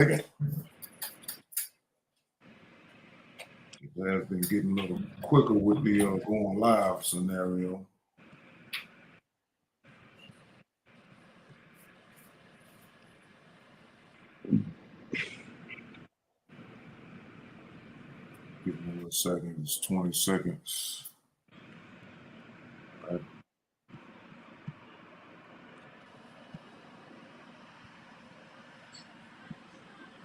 It has been getting a little quicker with the going live scenario. Give me a second. It's 20 seconds. All right.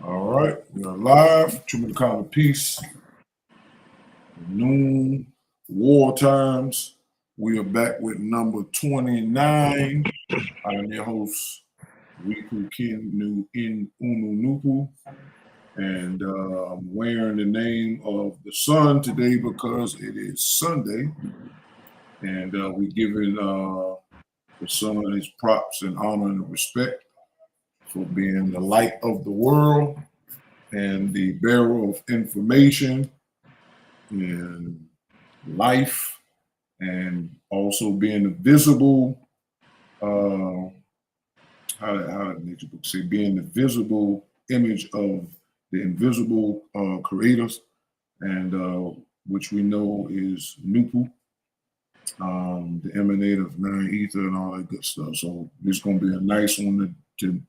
All right, we are live. Truman the Common Peace. Noon war times. We are back with number 29. I am your host, Riku Ken Nu In Unu Nupu. And I'm wearing the name of the sun today because it is Sunday. And we're giving the sun his props and honor and respect for being the light of the world and the bearer of information and life, and also being the visible, how did nature book say, being the visible image of the invisible creators, and which we know is Nupu, the emanator of nine ether and all that good stuff. So it's going to be a nice one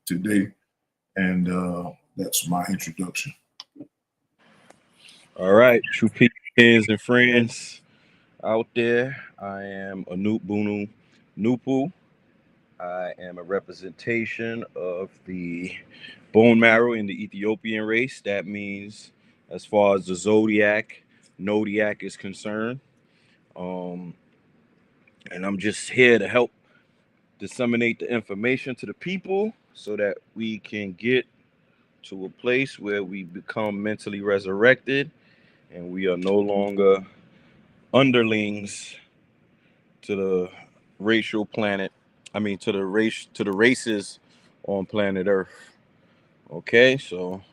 today, and that's my introduction. All right, true Phoenesians and friends out there. I am Anut Bunu Nupu. I am a representation of the bone marrow in the Ethiopian race. That means, as far as the zodiac is concerned, and I'm just here to help disseminate the information to the people so that we can get to a place where we become mentally resurrected and we are no longer underlings to the racial planet. I mean, to the races on planet Earth. Okay, so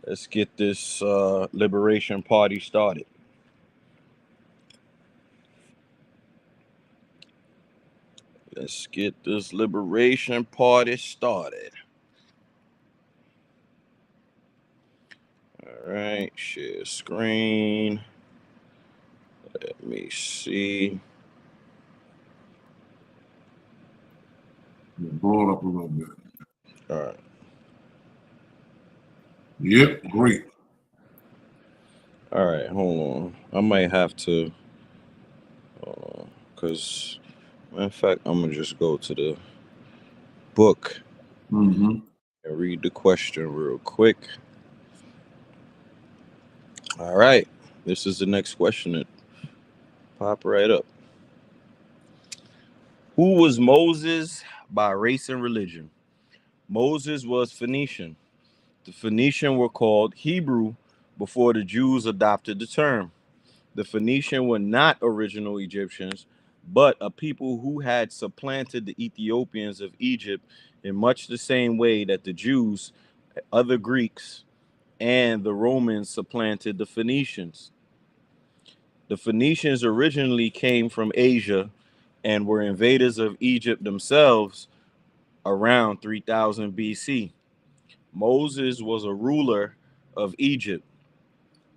let's get this liberation party started. Let's get this liberation party started. All right, share screen. Let me see. Blow it up a little bit. All right. Yep, great. All right, hold on. I might have to, because, in fact, I'm going to just go to the book and read the question real quick. All right, this is the next question that pop right up. Who was Moses by race and religion? Moses was Phoenician. The Phoenicians were called Hebrew before the Jews adopted the term. The Phoenicians were not original Egyptians, but a people who had supplanted the Ethiopians of Egypt in much the same way that the Jews, other Greeks, and the Romans supplanted the Phoenicians. The Phoenicians originally came from Asia and were invaders of Egypt themselves around 3000 BC. Moses was a ruler of Egypt,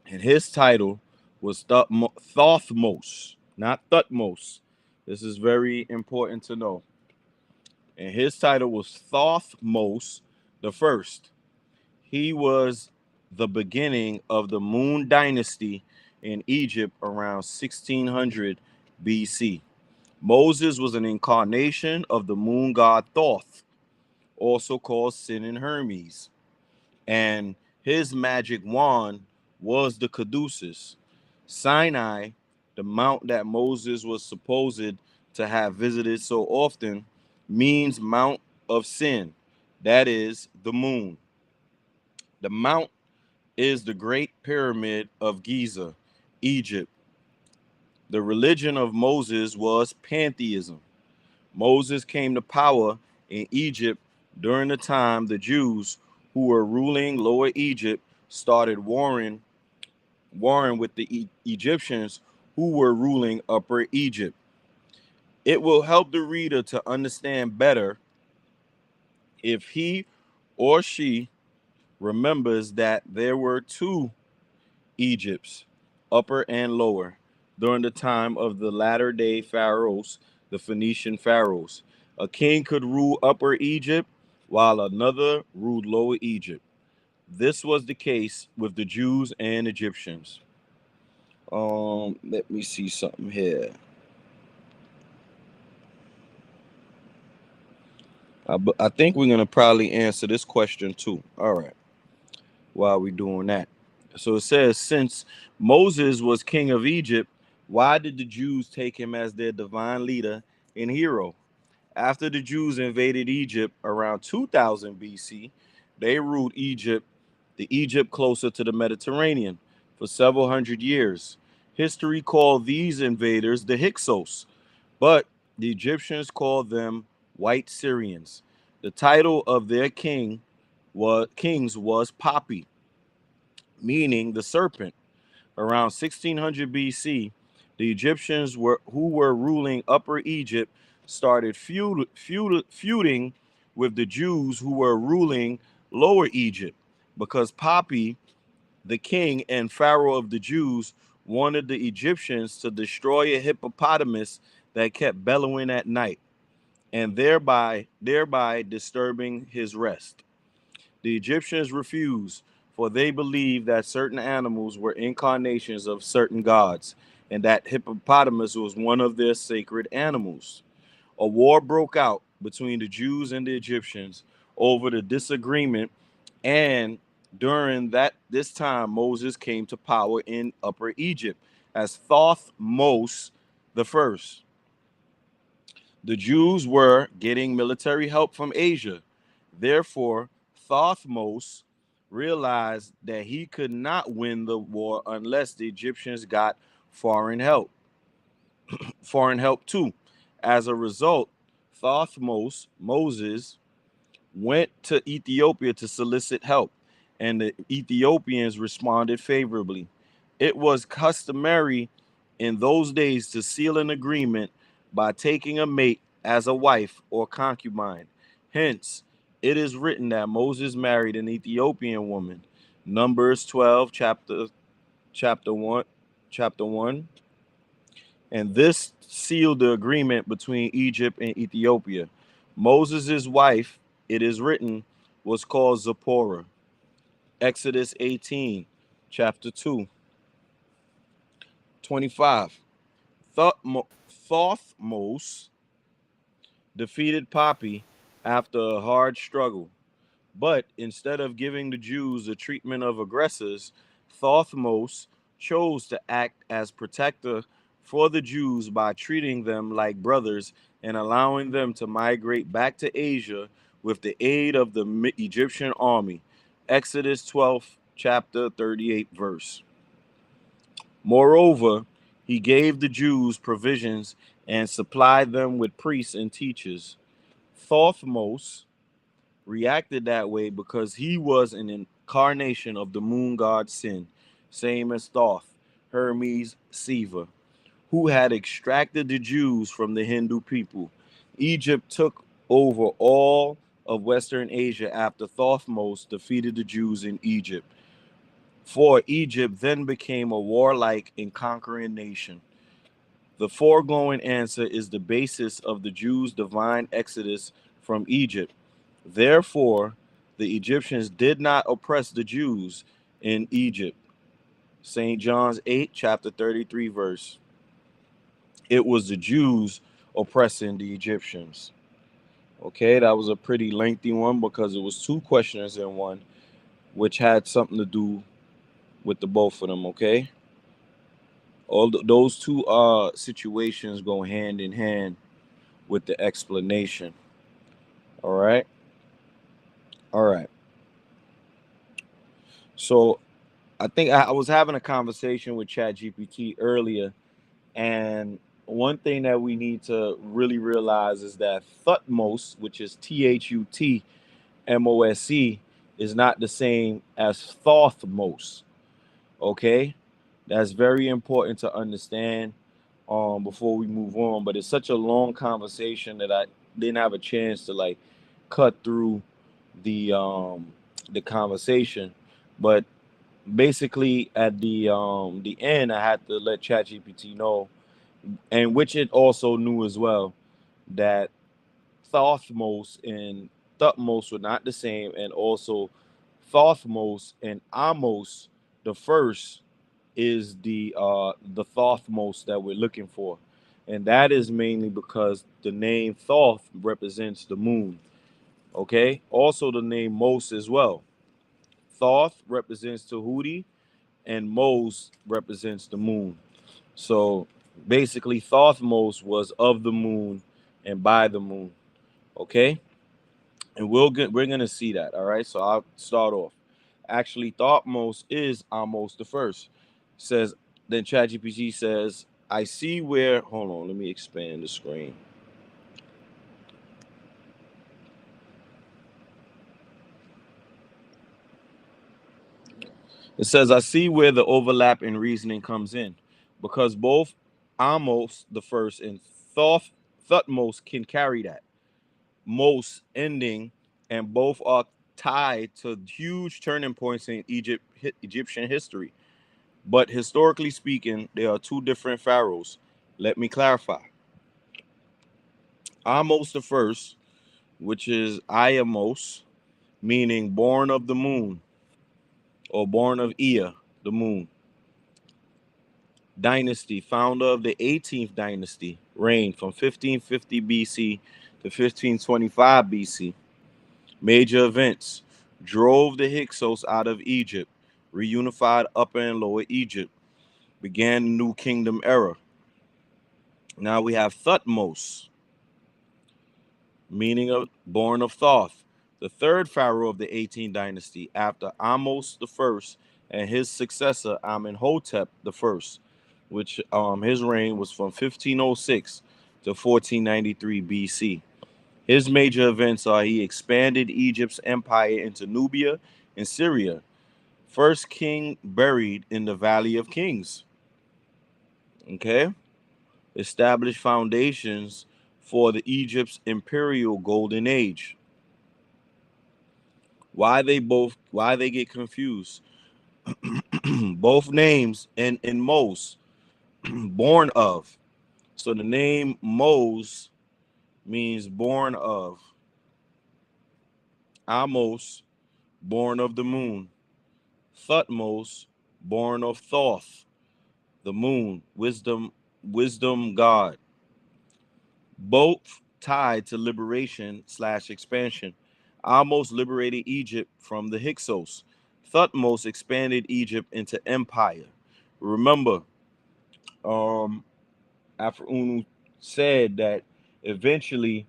and his title was Thothmose, not Thutmose. This is very important to know. And his title was Thothmose the First. He was the beginning of the Moon Dynasty in Egypt around 1600 BC. Moses was an incarnation of the moon god Thoth, also called Sin and Hermes. And his magic wand was the Caduceus. Sinai, the mount that Moses was supposed to have visited so often, means Mount of Sin. That is the moon. The mount is the Great Pyramid of Giza, Egypt. The religion of Moses was pantheism. Moses came to power in Egypt during the time the Jews who were ruling Lower Egypt started warring with the Egyptians who were ruling Upper Egypt. It will help the reader to understand better if he or she remembers that there were two Egypts, upper and lower, during the time of the latter day pharaohs, the Phoenician pharaohs. A king could rule Upper Egypt while another ruled Lower Egypt. This was the case with the Jews and Egyptians. Let me see something here. I think we're gonna probably answer this question too. All right, while we doing that, so it says, since Moses was king of Egypt, why did the Jews take him as their divine leader and hero? After the Jews invaded Egypt around 2000 BC, they ruled Egypt closer to the Mediterranean, for several hundred years. History called these invaders the Hyksos, but the Egyptians called them White Syrians. The title of their kings was Poppy, meaning the serpent. Around 1600 BC, the Egyptians who were ruling Upper Egypt started feuding with the Jews who were ruling Lower Egypt, because Poppy, the king and pharaoh of the Jews, wanted the Egyptians to destroy a hippopotamus that kept bellowing at night, and thereby disturbing his rest. The Egyptians refused, for they believed that certain animals were incarnations of certain gods, and that hippopotamus was one of their sacred animals. A war broke out between the Jews and the Egyptians over the disagreement, and during this time Moses came to power in Upper Egypt as Thothmose the First. The Jews were getting military help from Asia. Therefore, Thothmose realized that he could not win the war unless the Egyptians got foreign help. Foreign help too. As a result, Moses went to Ethiopia to solicit help, and the Ethiopians responded favorably. It was customary in those days to seal an agreement by taking a mate as a wife or concubine. Hence, it is written that Moses married an Ethiopian woman. Numbers 12, chapter 1, chapter 1. And this sealed the agreement between Egypt and Ethiopia. Moses' wife, it is written, was called Zipporah. Exodus 18, chapter 2, 25. Thothmose defeated Poppy after a hard struggle. But instead of giving the Jews the treatment of aggressors, Thothmose chose to act as protector for the Jews by treating them like brothers and allowing them to migrate back to Asia with the aid of the Egyptian army. Exodus 12, chapter 38, verse. Moreover, he gave the Jews provisions and supplied them with priests and teachers. Thothmose reacted that way because he was an incarnation of the moon god Sin, same as Thoth, Hermes, Siva, who had extracted the Jews from the Hindu people. Egypt took over all of Western Asia after Thothmose defeated the Jews in Egypt. For Egypt then became a warlike and conquering nation. The foregoing answer is the basis of the Jews' divine exodus from Egypt. Therefore, the Egyptians did not oppress the Jews in Egypt. St. John's 8, chapter 33, verse. It was the Jews oppressing the Egyptians. Okay, that was a pretty lengthy one because it was two questions in one, which had something to do with the both of them. Okay, those two situations go hand in hand with the explanation. All right, all right. So I think I was having a conversation with ChatGPT earlier, and one thing that we need to really realize is that Thutmose, which is Thutmose, is not the same as Thothmose. Okay, that's very important to understand before we move on. But it's such a long conversation that I didn't have a chance to like cut through the the conversation. But basically, at the end, I had to let ChatGPT know, and which it also knew as well, that Thothmos and Thutmose were not the same, and also Thothmos and Amos the first is the Thothmos that we're looking for, and that is mainly because the name Thoth represents the moon. Okay, also the name Mos as well. Thoth represents Tahuti, and Mos represents the moon. So basically, Thothmos was of the moon and by the moon. Okay, and we're gonna see that. All right, so I'll start off. Actually, Thothmos is Amos the first. Says then ChatGPT says, I see where. Hold on, let me expand the screen. It says, I see where the overlap in reasoning comes in, because both Amos the first and Thutmose can carry that most ending, and both are tied to huge turning points in Egyptian history. But historically speaking, there are two different pharaohs. Let me clarify. Amos the first, which is Iamos, meaning born of the moon, or born of Ea, the moon. Dynasty, founder of the 18th dynasty, reigned from 1550 BC to 1525 BC. Major events: drove the Hyksos out of Egypt, reunified Upper and Lower Egypt, began the New Kingdom era. Now we have Thutmose, meaning of born of Thoth, the third pharaoh of the 18th dynasty after Amos the first and his successor Amenhotep the first, which his reign was from 1506 to 1493 BC. His major events are he expanded Egypt's empire into Nubia and Syria, first king buried in the Valley of Kings. Okay, established foundations for the Egypt's imperial golden age. Why they get confused? Both names in Mos, born of. So the name Mos means born of. Amos, born of the moon. Thutmose, born of Thoth, the moon, wisdom god. Both tied to liberation slash expansion. Amos liberated Egypt from the Hyksos. Thutmose expanded Egypt into empire. Remember, after Unu said that eventually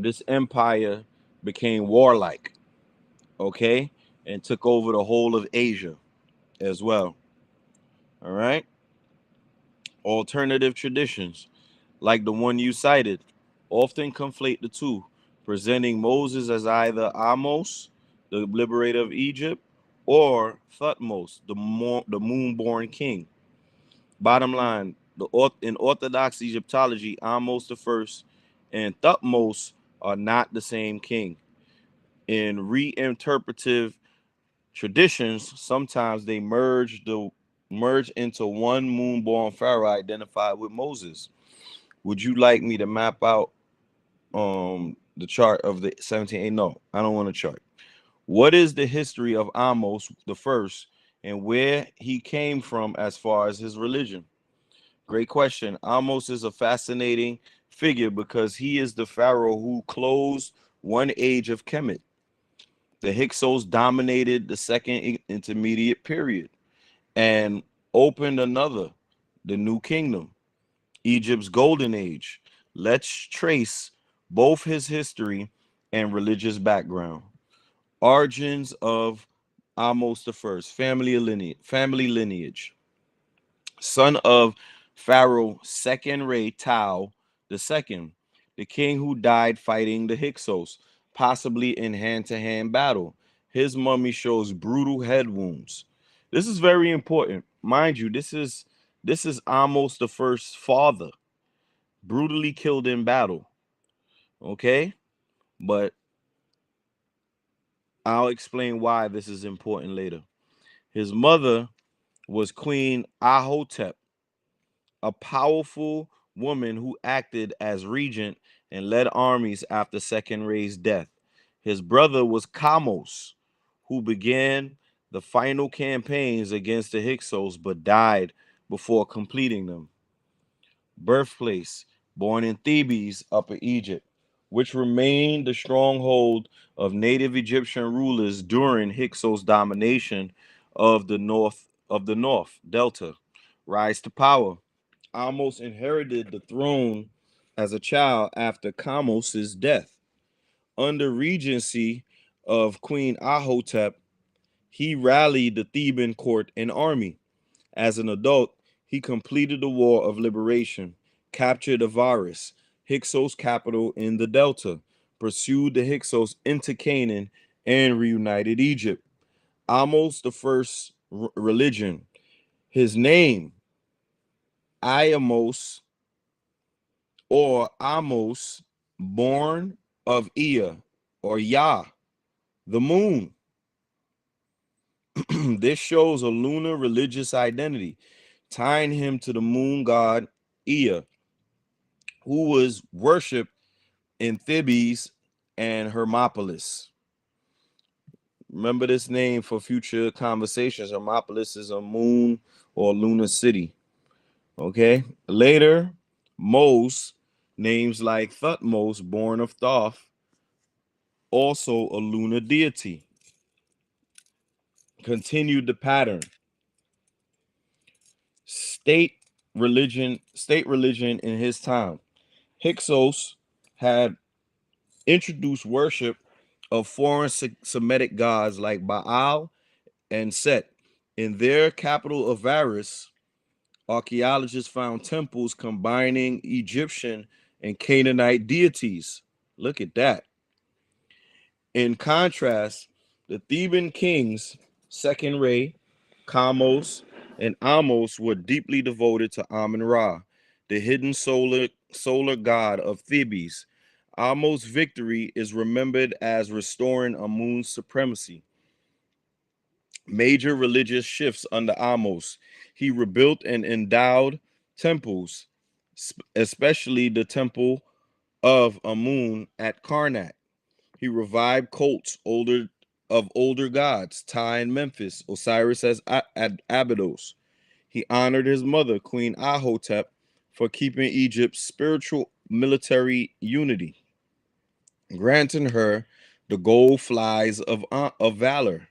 this empire became warlike, okay, and took over the whole of Asia as well. All right. Alternative traditions, like the one you cited, often conflate the two, presenting Moses as either Amos, the liberator of Egypt, or Thutmose, the moon-born king. Bottom line, in Orthodox Egyptology, Amos the first and Thutmose are not the same king. In reinterpretive traditions, sometimes they merge into one moon-born pharaoh identified with Moses. Would you like me to map out the chart of the 17? No, I don't want a chart. What is the history of Amos the first and where he came from as far as his religion? Great question. Amos is a fascinating figure because he is the pharaoh who closed one age of Kemet. The Hyksos dominated the second intermediate period and opened another, the New Kingdom, Egypt's golden age. Let's trace both his history and religious background. Origins of Amos the first, family lineage. Son of Pharaoh second Re Tau the second, the king who died fighting the Hyksos, possibly in hand-to-hand battle. His mummy shows brutal head wounds. This is very important. Mind you, this is Amos the first father, brutally killed in battle. Okay? But I'll explain why this is important later. His mother was Queen Ahotep, a powerful woman who acted as regent and led armies after Second Ray's death. His brother was Kamos, who began the final campaigns against the Hyksos but died before completing them. Birthplace: born in Thebes, Upper Egypt, which remained the stronghold of native Egyptian rulers during Hyksos domination of the North Delta. Rise to power: almost inherited the throne as a child after Kamos's death. Under regency of Queen Ahotep, he rallied the Theban court and army. As an adult, he completed the War of Liberation, captured Avaris, Hyksos' capital in the Delta, pursued the Hyksos into Canaan, and reunited Egypt. Amos the first religion. His name, Iamos or Amos, born of Ea or Yah, the moon. This shows a lunar religious identity, tying him to the moon god Ea, who was worshipped in Thebes and Hermopolis. Remember this name for future conversations. Hermopolis is a moon or lunar city. Okay. Later, Mos, names like Thutmose, born of Thoth, also a lunar deity. Continued the pattern. State religion in his time. Hyksos had introduced worship of foreign Semitic gods like Baal and Set. In their capital of Avaris, archaeologists found temples combining Egyptian and Canaanite deities. Look at that. In contrast, the Theban kings, Second Ray, Kamos, and Amos, were deeply devoted to Amun-Ra, the hidden solar god of Thebes. Amos' victory is remembered as restoring Amun's supremacy. Major religious shifts under Amos. He rebuilt and endowed temples, especially the temple of Amun at Karnak. He revived cults of older gods, Ty and Memphis, Osiris as Abydos. He honored his mother, Queen Ahotep, for keeping Egypt's spiritual military unity, granting her the gold flies of valor.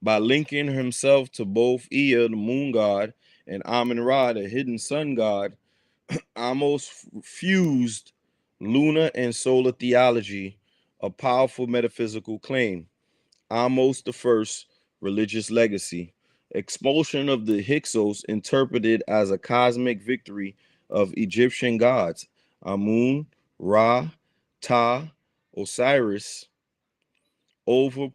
By linking himself to both Ea, the moon god, and Amun-Ra, the hidden sun god, Amos fused lunar and solar theology, a powerful metaphysical claim. Amos the first religious legacy. Expulsion of the Hyksos interpreted as a cosmic victory of Egyptian gods, Amun, Ra, Ta, Osiris, over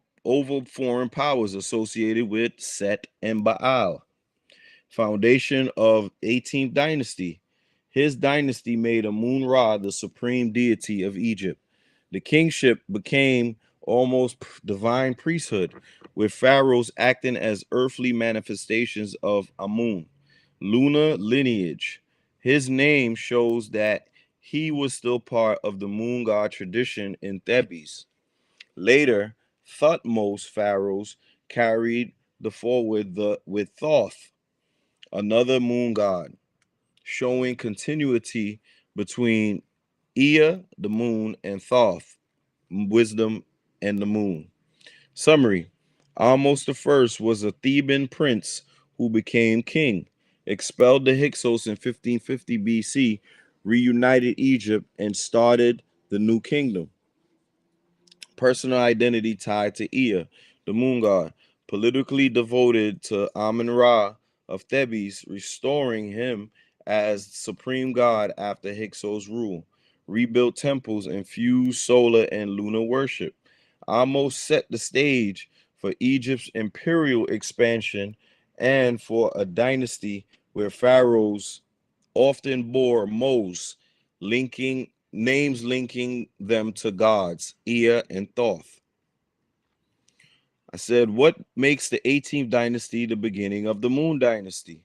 foreign powers associated with Set and Baal. Foundation of 18th dynasty. His dynasty made Amun-Ra the supreme deity of Egypt. The kingship became almost divine priesthood, with pharaohs acting as earthly manifestations of Amun. Lunar lineage. His name shows that he was still part of the moon god tradition in Thebes. Later, Thutmose pharaohs carried the forward with Thoth, another moon god, showing continuity between Ea, the moon, and Thoth, wisdom and the moon. Summary: Ahmose the First was a Theban prince who became king, expelled the Hyksos in 1550 BC, reunited Egypt, and started the new kingdom. Personal identity tied to Ea, the moon god, politically devoted to Amun-Ra of Thebes, restoring him as supreme god after Hyksos' rule, rebuilt temples, and fused solar and lunar worship. Amos set the stage for Egypt's imperial expansion and for a dynasty where pharaohs often bore Mos, linking them to gods, Ea and Thoth. I said, what makes the 18th dynasty the beginning of the Moon Dynasty?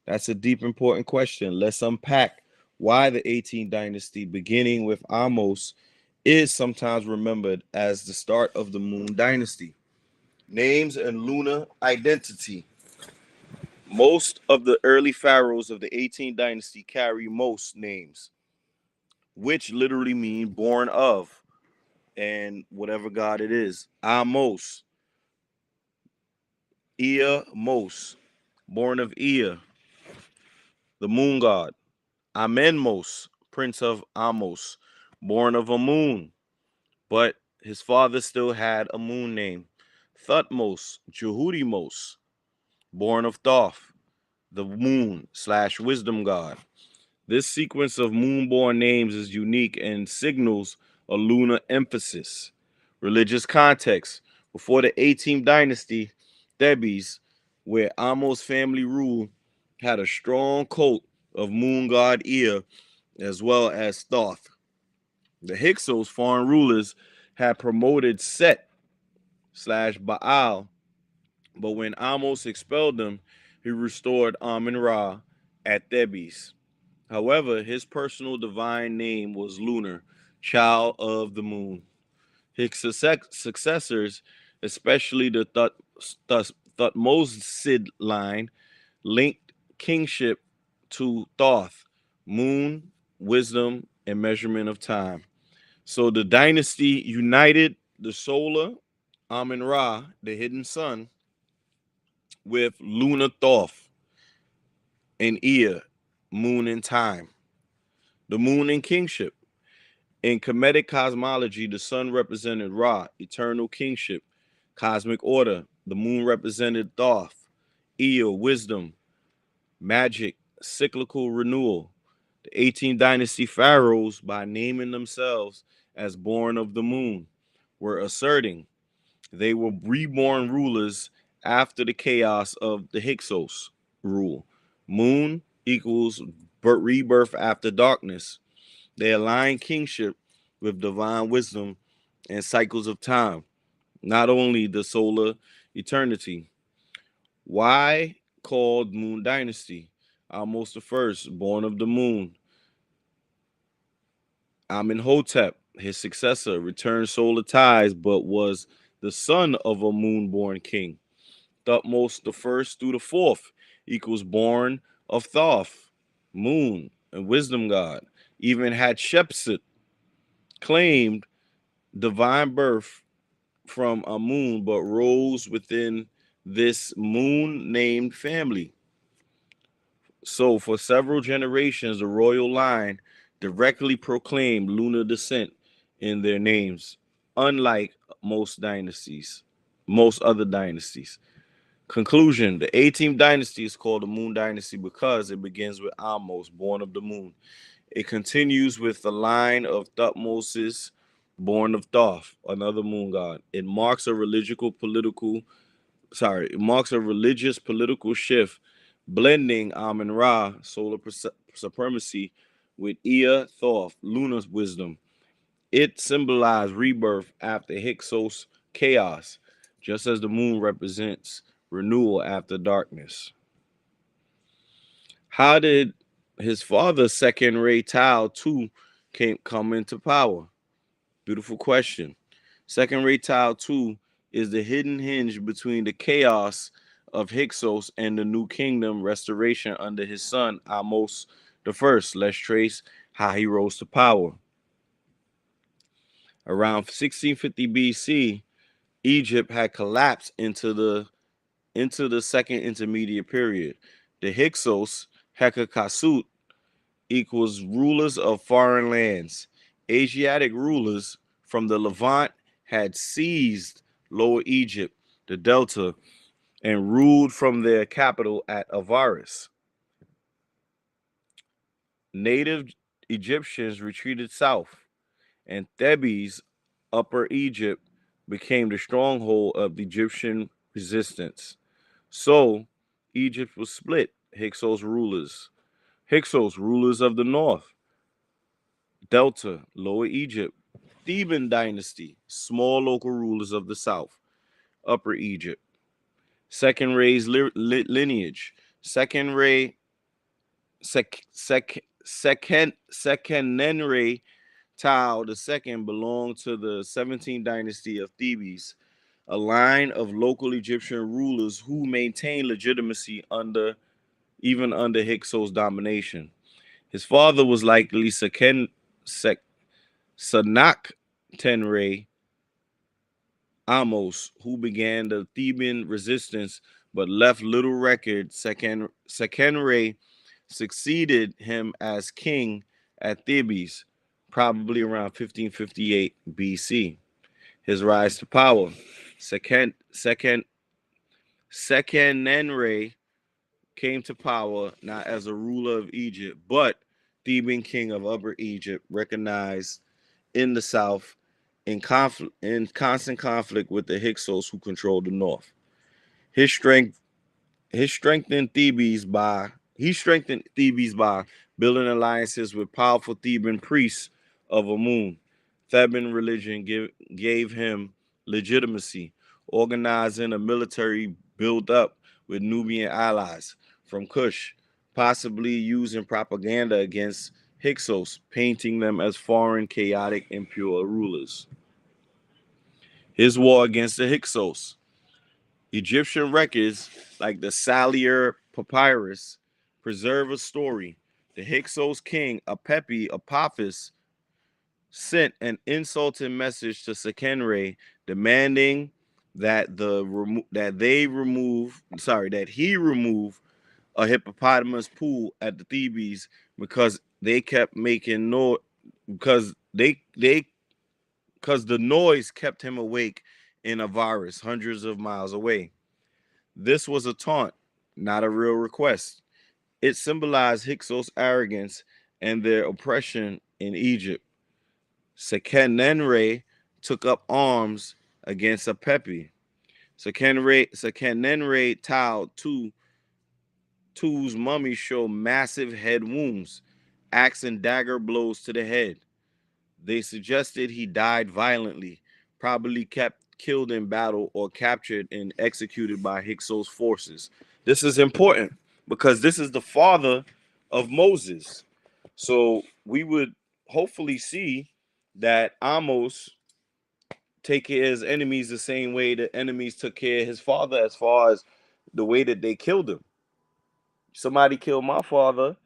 That's a deep, important question. Let's unpack why the 18th dynasty, beginning with Amos, is sometimes remembered as the start of the Moon Dynasty. Names and lunar identity. Most of the early pharaohs of the 18th dynasty carry most names, which literally mean born of, and whatever god it is. Amos, Ea Mos, born of Ea, the moon god. Amenmos, prince of Amos, born of a moon, but his father still had a moon name. Thutmose, Jehudimos, born of Thoth, the moon slash wisdom god. This sequence of moon-born names is unique and signals a lunar emphasis. Religious context. Before the 18th dynasty, Thebes, where Amos family ruled, had a strong cult of moon god Ea as well as Thoth. The Hyksos, foreign rulers, had promoted Set slash Baal, but when Amos expelled them, he restored Amun Ra at Thebes. However, his personal divine name was Lunar, child of the moon. His successors, especially the Thutmose line, linked kingship to Thoth, moon, wisdom, and measurement of time. So the dynasty united the solar Amun Ra, the hidden sun, with lunar Thoth and Ea, moon and time. The moon and kingship. In Kemetic cosmology, the sun represented Ra, eternal kingship, cosmic order. The moon represented Thoth, Ea, wisdom, magic, cyclical renewal. The 18th dynasty pharaohs, by naming themselves as born of the moon, were asserting they were reborn rulers after the chaos of the Hyksos rule. Moon equals rebirth after darkness. They align kingship with divine wisdom and cycles of time, not only the solar eternity. Why called Moon Dynasty? Amos the First, born of the moon. Amenhotep, his successor, returned solar ties, but was the son of a moon-born king. Thutmose the First through the Fourth equals born of Thoth, moon, and wisdom god. Even Hatshepsut claimed divine birth from a moon, but rose within this moon named family. So, for several generations, the royal line directly proclaimed lunar descent in their names, unlike most other dynasties. Conclusion: the 18th dynasty is called the Moon Dynasty because it begins with Amos, born of the moon. It continues with the line of Thutmoses, born of Thoth, another moon god. It marks a religious political shift, blending Amun Ra, solar supremacy, with Ea Thoth, lunar wisdom. It symbolized rebirth after Hyksos chaos, just as the moon represents renewal after darkness. How did his father, second Ray Tao, too, come into power? Beautiful question. Second Ray Tao 2 is the hidden hinge between the chaos of Hyksos and the new kingdom restoration under his son Amos the First. Let's trace how he rose to power. Around 1650 BC, Egypt had collapsed into the second intermediate period. The Hyksos, Hekakasut, equals rulers of foreign lands. Asiatic rulers from the Levant had seized Lower Egypt, the Delta, and ruled from their capital at Avaris. Native Egyptians retreated south, and Thebes, Upper Egypt, became the stronghold of the Egyptian resistance. So, Egypt was split. Hyksos, rulers of the north, Delta, Lower Egypt, Theban dynasty, small local rulers of the south. Upper Egypt. Second Ray's lineage. Second Ray, Sekenenre Tao II belonged to the 17th dynasty of Thebes, a line of local Egyptian rulers who maintained legitimacy even under Hyksos domination. His father was likely Sanak Tenre Amos, who began the Theban resistance but left little record. Sekenre succeeded him as king at Thebes, probably around 1558 BC. His rise to power. Sekenenre came to power not as a ruler of Egypt, but Theban king of Upper Egypt, recognized in the south, in constant conflict with the Hyksos who controlled the north. His strength His strengthened Thebes by he strengthened Thebes by building alliances with powerful Theban priests of Amun. Theban religion gave him legitimacy, organizing a military build up with Nubian allies from Kush, possibly using propaganda against Hyksos, painting them as foreign, chaotic, impure rulers. His war against the Hyksos. Egyptian records, like the Salier Papyrus, preserve a story. The Hyksos king Apepi Apophis sent an insulting message to Sekenre, demanding that he remove a hippopotamus pool at the Thebes because they kept making noise because they because the noise kept him awake in Avaris, hundreds of miles away. This was a taunt, not a real request. It symbolized Hyksos' arrogance and their oppression in Egypt. Sekenenre took up arms against Apepi. Sekenenre Tao II's mummy showed massive head wounds, axe and dagger blows to the head. They suggested he died violently, probably kept killed in battle or captured and executed by Hyksos forces. This is important because this is the father of Moses. So we would hopefully see that Amos take care of his enemies the same way the enemies took care of his father, as far as the way that they killed him. Somebody killed my father,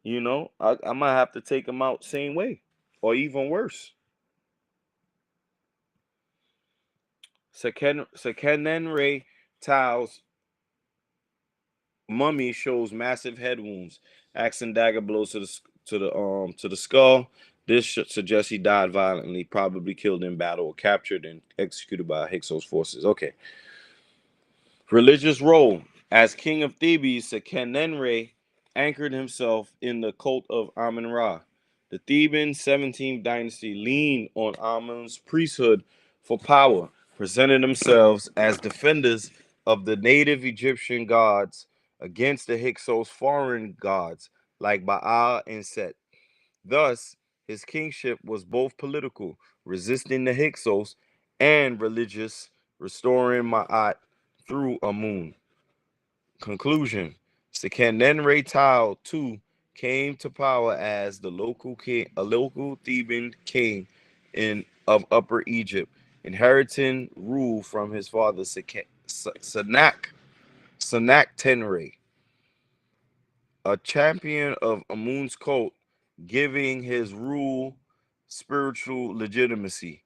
I might have to take him out same way or even worse. Sekenenre Tao's mummy shows massive head wounds, axe and dagger blows to the skull. This suggests he died violently, probably killed in battle or captured and executed by Hyksos forces. Okay. Religious role. As king of Thebes, Sekenenre anchored himself in the cult of Amun-Ra. The Theban 17th dynasty leaned on Amun's priesthood for power, presented themselves as defenders of the native Egyptian gods against the Hyksos foreign gods like Baal and Set. Thus, his kingship was both political, resisting the Hyksos, and religious, restoring Ma'at through Amun. Conclusion: Sekenenre Tao II came to power as the local king, a local Theban king of Upper Egypt, inheriting rule from his father Sanak Tenre, a champion of Amun's cult, giving his rule spiritual legitimacy.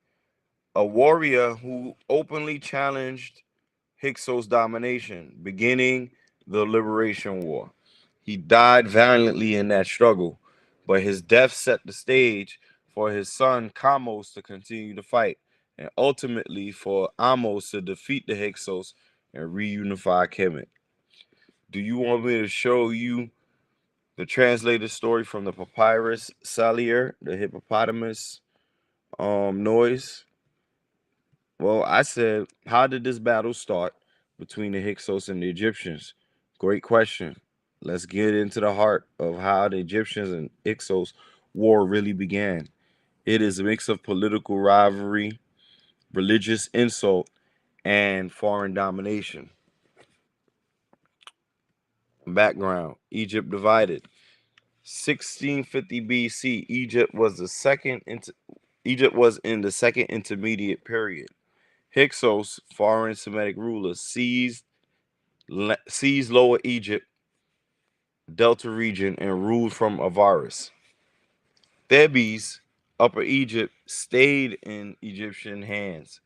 A warrior who openly challenged Hyksos domination, beginning the Liberation War. He died valiantly in that struggle, but his death set the stage for his son Kamos to continue to fight, and ultimately for Amos to defeat the Hyksos and reunify Kemet. Do you want me to show you the translated story from the papyrus Salier, the hippopotamus noise? Well, I said, how did this battle start between the Hyksos and the Egyptians? Great question. Let's get into the heart of how the Egyptians and Hyksos war really began. It is a mix of political rivalry, religious insult, and foreign domination. Background: Egypt divided. 1650 BC, Egypt was in the second intermediate period. Hyksos, foreign Semitic rulers, seized Lower Egypt, Delta region, and ruled from Avaris. Thebes, Upper Egypt, stayed in Egyptian hands,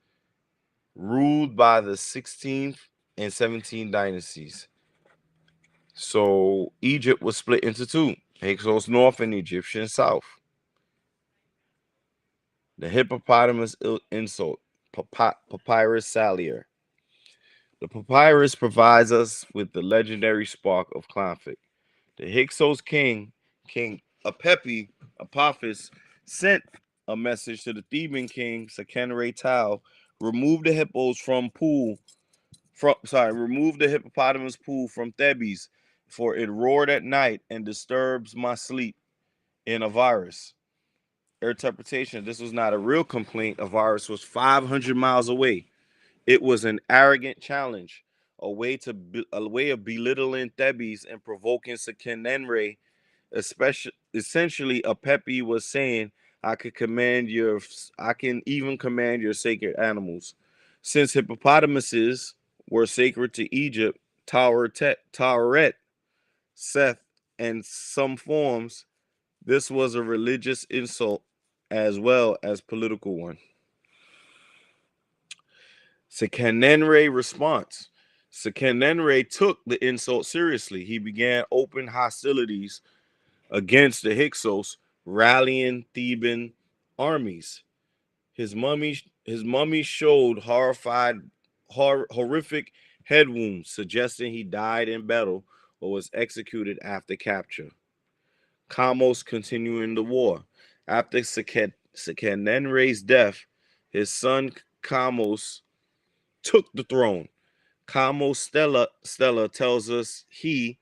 ruled by the 16th and 17th dynasties. So Egypt was split into two: Hyksos North and Egyptian South. The hippopotamus insult, Papyrus Salier. The papyrus provides us with the legendary spark of conflict. The Hyksos King Apophis, sent a message to the Theban king Sekenre Tau, remove the hippopotamus pool from Thebes, for it roared at night and disturbs my sleep. In Avaris. Interpretation: this was not a real complaint. Avaris was 500 miles away. It was an arrogant challenge, a way of belittling Thebes and provoking Sekenenre. Essentially, Apepi was saying, I can even command your sacred animals. Since hippopotamuses were sacred to Egypt, Tauret, Seth, and some forms, this was a religious insult as well as political one. Sekenenre response. Sekenenre took the insult seriously. He began open hostilities against the Hyksos, rallying Theban armies. His mummy showed horrific head wounds, suggesting he died in battle or was executed after capture. Kamos continuing the war. After Sekenenre's death, his son Kamos took the throne. Kamos Stella tells us he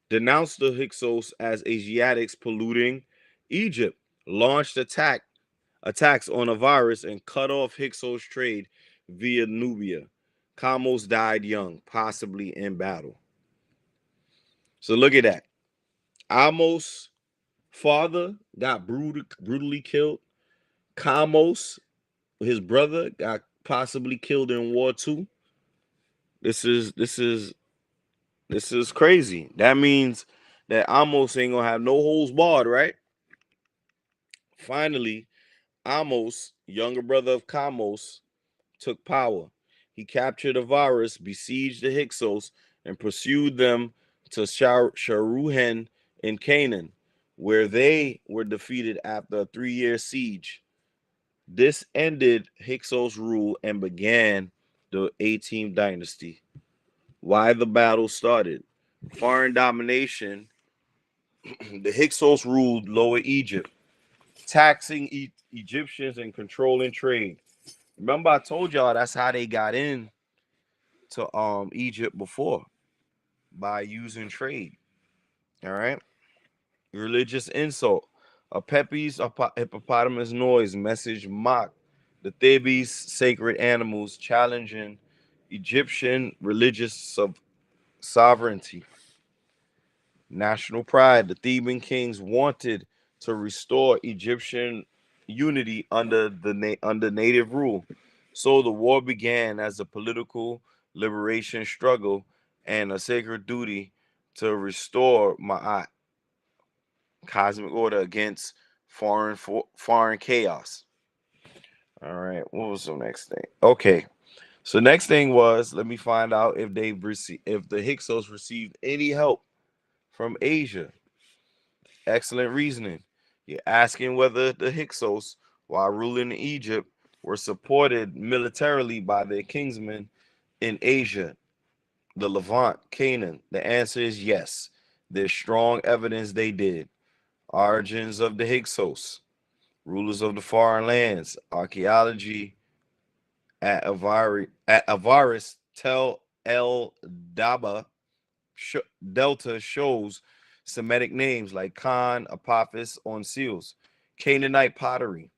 denounced the Hyksos as Asiatics polluting Egypt, launched attacks on Avaris, and cut off Hyksos trade via Nubia. Kamos died young, possibly in battle. So look at that. Amos' father got brutally killed. Kamos, his brother, got possibly killed in war too. This is crazy. That means that Amos ain't gonna have no holds barred, right? Finally, Amos, younger brother of Kamos, took power. He captured Avaris, besieged the Hyksos, and pursued them to Sharuhen in Canaan, where they were defeated after a 3-year siege. This ended Hyksos' rule and began the 18th dynasty. Why the battle started? Foreign domination. The Hyksos ruled Lower Egypt, taxing Egyptians and controlling trade. Remember, I told y'all that's how they got in to Egypt before, by using trade. All right. Religious insult. Apepi's hippopotamus noise message mocked the Thebes sacred animals, challenging Egyptian religious sovereignty. National pride. The Theban kings wanted to restore Egyptian unity under native rule. So the war began as a political liberation struggle and a sacred duty to restore Ma'at, cosmic order, against foreign chaos. All right, what was the next thing? Okay, so next thing was, let me find out if the Hyksos received any help from Asia. Excellent reasoning. You're asking whether the Hyksos, while ruling Egypt, were supported militarily by their kingsmen in Asia, the Levant, Canaan. The answer is yes. There's strong evidence they did. Origins of the Hyksos, rulers of the foreign lands, archaeology at Avaris, Tel El Daba Delta shows Semitic names like Khan, Apophis on seals. Canaanite pottery.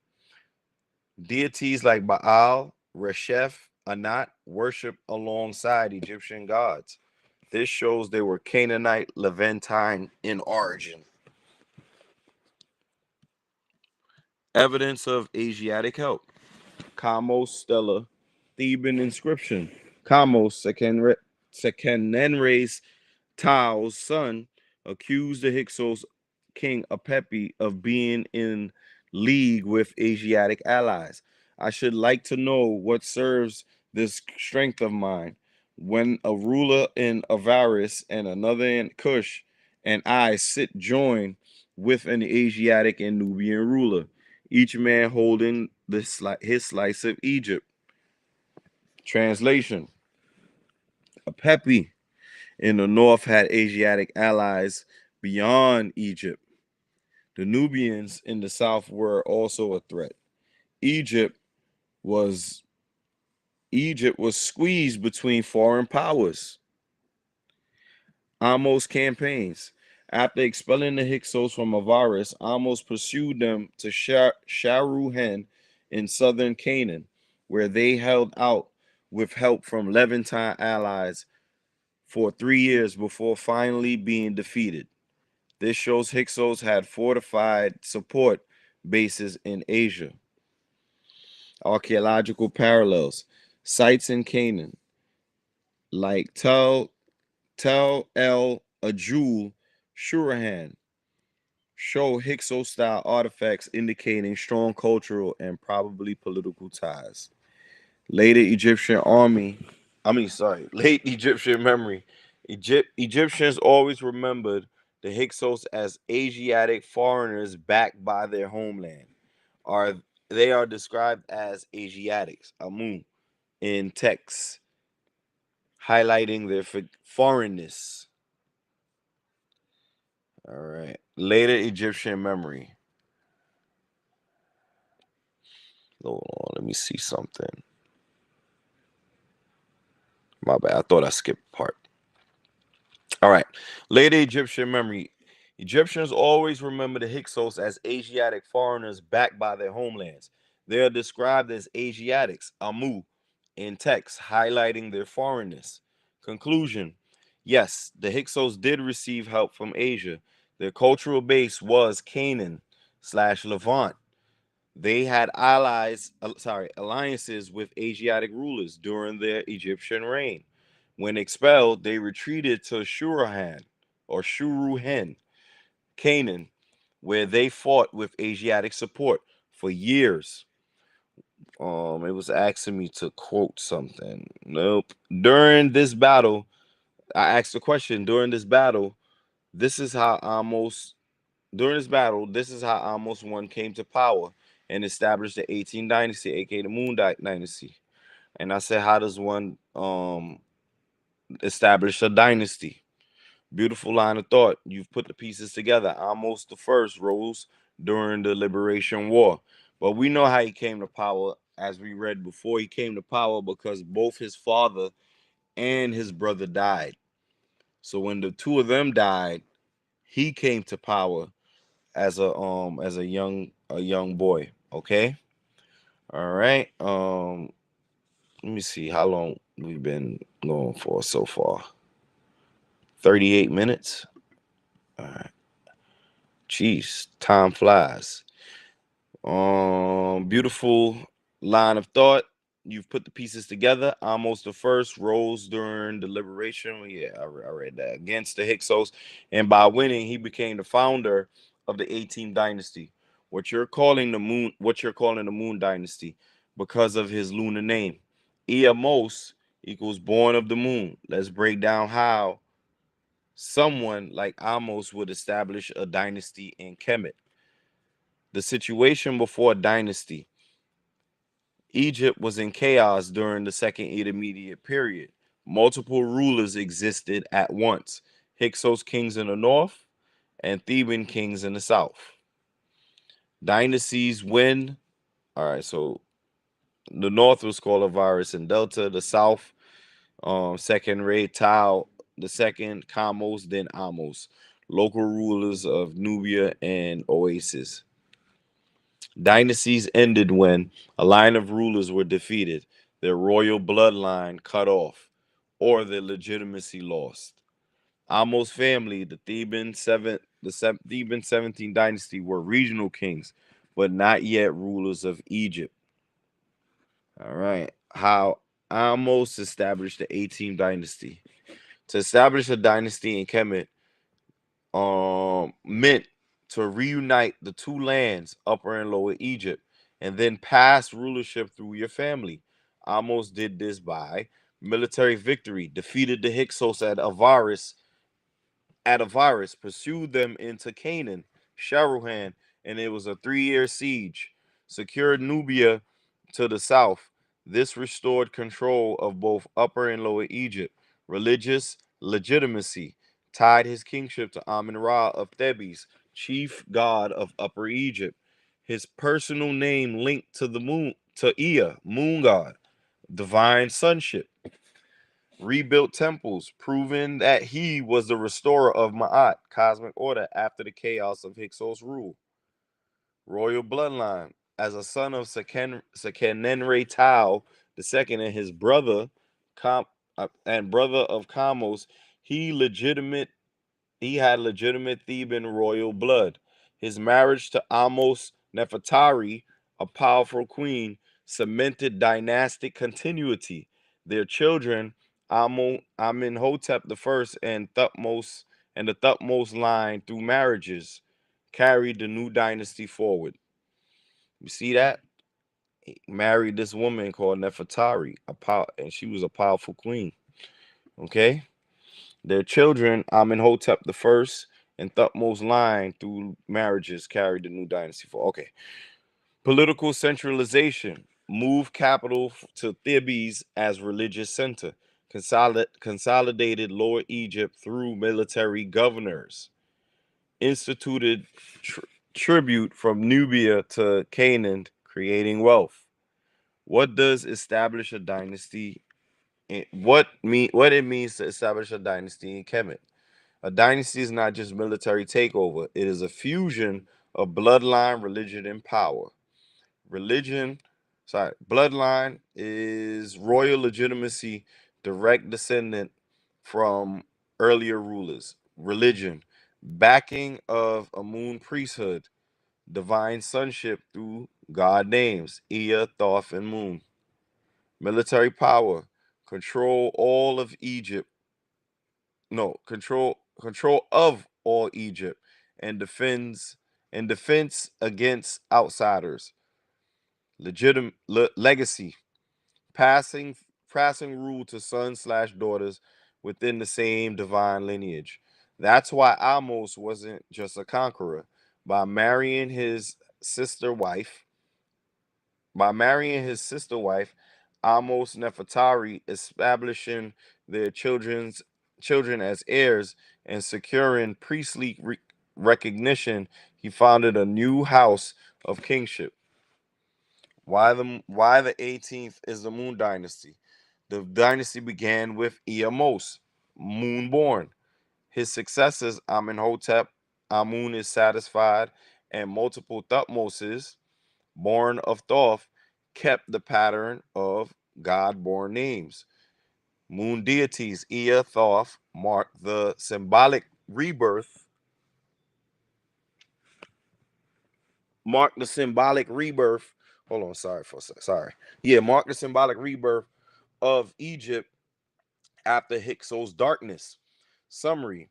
Deities like Baal, Resheph, Anat worshiped alongside Egyptian gods. This shows they were Canaanite Levantine in origin. Evidence of Asiatic help. Kamos Stela, Theban inscription. Kamos, Sekenenre's Tao's son, accused the Hyksos king Apepi of being in league with Asiatic allies. I should like to know what serves this strength of mine. When a ruler in Avaris and another in Cush and I sit joined with an Asiatic and Nubian ruler, each man holding his slice of Egypt. Translation: Apepi in the north had Asiatic allies beyond Egypt. The Nubians in the south were also a threat. Egypt was squeezed between foreign powers. Amos campaigns. After expelling the Hyksos from Avaris, Amos pursued them to Sharuhen in southern Canaan, where they held out with help from Levantine allies for 3 years before finally being defeated. This shows Hyksos had fortified support bases in Asia. Archaeological parallels. Sites in Canaan, like Tel El Ajul, Shurahan, show Hyksos-style artifacts indicating strong cultural and probably political ties. Late Egyptian memory. Egyptians always remembered the Hyksos as Asiatic foreigners backed by their homeland. They are described as Asiatics, Amun, in texts, highlighting their foreignness. All right. Later Egyptian memory. Hold on, let me see something. My bad. I thought I skipped part. All right. Later Egyptian memory. Egyptians always remember the Hyksos as Asiatic foreigners backed by their homelands. They are described as Asiatics, Amu, in text, highlighting their foreignness. Conclusion: yes, the Hyksos did receive help from Asia. Their cultural base was Canaan/Levant. They had alliances with Asiatic rulers during their Egyptian reign. When expelled, they retreated to Shuruhen, Canaan, where they fought with Asiatic support for years. It was asking me to quote something. Nope. During this battle, I asked the question. This is how Amos. During this battle, this is how Amos I came to power and established the 18th dynasty, aka the Moon Dynasty. And I said, how does one establish a dynasty? Beautiful line of thought. You've put the pieces together. Amos the First rose during the Liberation War. But we know how he came to power, as we read before. He came to power because both his father and his brother died. So when the two of them died, he came to power as a young boy. Okay. All right. Let me see how long we've been going for so far. 38 minutes. All right. Jeez, time flies. Beautiful line of thought. You've put the pieces together. Amos the First rose during the liberation. Yeah, I read that, against the Hyksos, and by winning, he became the founder of the 18th dynasty. What you're calling the Moon Dynasty, because of his lunar name. Amos equals born of the moon. Let's break down how someone like Amos would establish a dynasty in Kemet. The situation before dynasty. Egypt was in chaos during the Second Intermediate Period. Multiple rulers existed at once: Hyksos kings in the north and Theban kings in the south. Dynasties when, all right, so the north was called Avaris and Delta, the south, second Re Tau, the second Kamos, then Amos, local rulers of Nubia and Oasis. Dynasties ended when a line of rulers were defeated. their royal bloodline cut off, or their legitimacy lost. Amos family, Theban 17th dynasty, were regional kings, but not yet rulers of Egypt. All right. How Amos established the 18th dynasty. To establish a dynasty in Kemet meant to reunite the two lands, Upper and Lower Egypt, and then pass rulership through your family. Amos did this by military victory, defeated the Hyksos at Avaris, pursued them into Canaan, Sharuhan, and it was a 3-year siege. Secured Nubia to the south. This restored control of both Upper and Lower Egypt. Religious legitimacy tied his kingship to Amun-Ra of Thebes, chief god of Upper Egypt. His personal name linked to the moon, to Ea, moon god, divine sonship. Rebuilt temples, proving that he was the restorer of Ma'at, cosmic order, after the chaos of Hyksos rule. Royal bloodline, as a son of Sekenenre Tau II and his brother, and brother of Kamos, he had legitimate Theban royal blood. His marriage to Amos Nefertari, a powerful queen, cemented dynastic continuity. Their children, Amenhotep I and the Thutmose line through marriages, carried the new dynasty forward. You see that? He married this woman called Nefertari, and she was a powerful queen. Okay? Their children, Amenhotep I and Thutmose line through marriages, carried the new dynasty forward. Okay. Political centralization. Moved capital to Thebes as religious center. Consolidated Lower Egypt through military governors. Instituted tribute from Nubia to Canaan, creating wealth. What does establish a dynasty? What it means to establish a dynasty in Kemet? A dynasty is not just military takeover; it is a fusion of bloodline, religion, and power. Bloodline is royal legitimacy, direct descendant from earlier rulers. Religion, backing of a moon priesthood, divine sonship through God names, Ea, Thoth, and Moon. Military power, control all of Egypt. No, control of all Egypt and defense against outsiders. Legacy, passing passing rule to sons slash daughters within the same divine lineage. That's why Amos wasn't just a conqueror. By marrying his sister wife, by marrying his sister wife, Amos Nefertari, establishing their children as heirs and securing priestly recognition, he founded a new house of kingship. Why the 18th is the Moon Dynasty? The dynasty began with Amos, moon-born. His successors, Amenhotep, Amun is satisfied, and multiple Thutmoses, born of Thoth, kept the pattern of God-born names. Moon deities, Ea, Thoth, mark the symbolic rebirth. Hold on, sorry for a sec. Sorry. Yeah, mark the symbolic rebirth of Egypt after Hyksos darkness. Summary: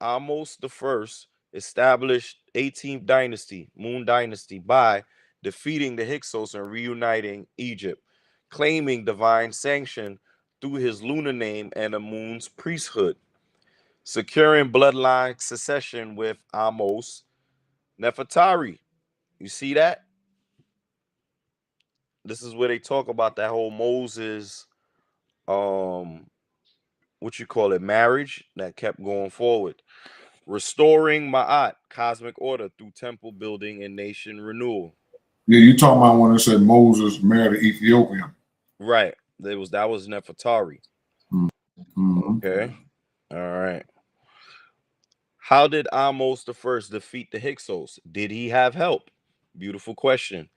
Amos the First established 18th dynasty, Moon Dynasty, by defeating the Hyksos and reuniting Egypt, claiming divine sanction through his lunar name and the moon's priesthood, securing bloodline succession with Amos Nefertari. You see that? This is where they talk about that whole Moses, um, what you call it, marriage that kept going forward. Restoring Ma'at, cosmic order through temple building and nation renewal. Yeah, you talking about when it said Moses married an Ethiopian. Right. That was Nefertari. Mm-hmm. Okay. All right. How did Amos the First defeat the Hyksos? Did he have help? Beautiful question.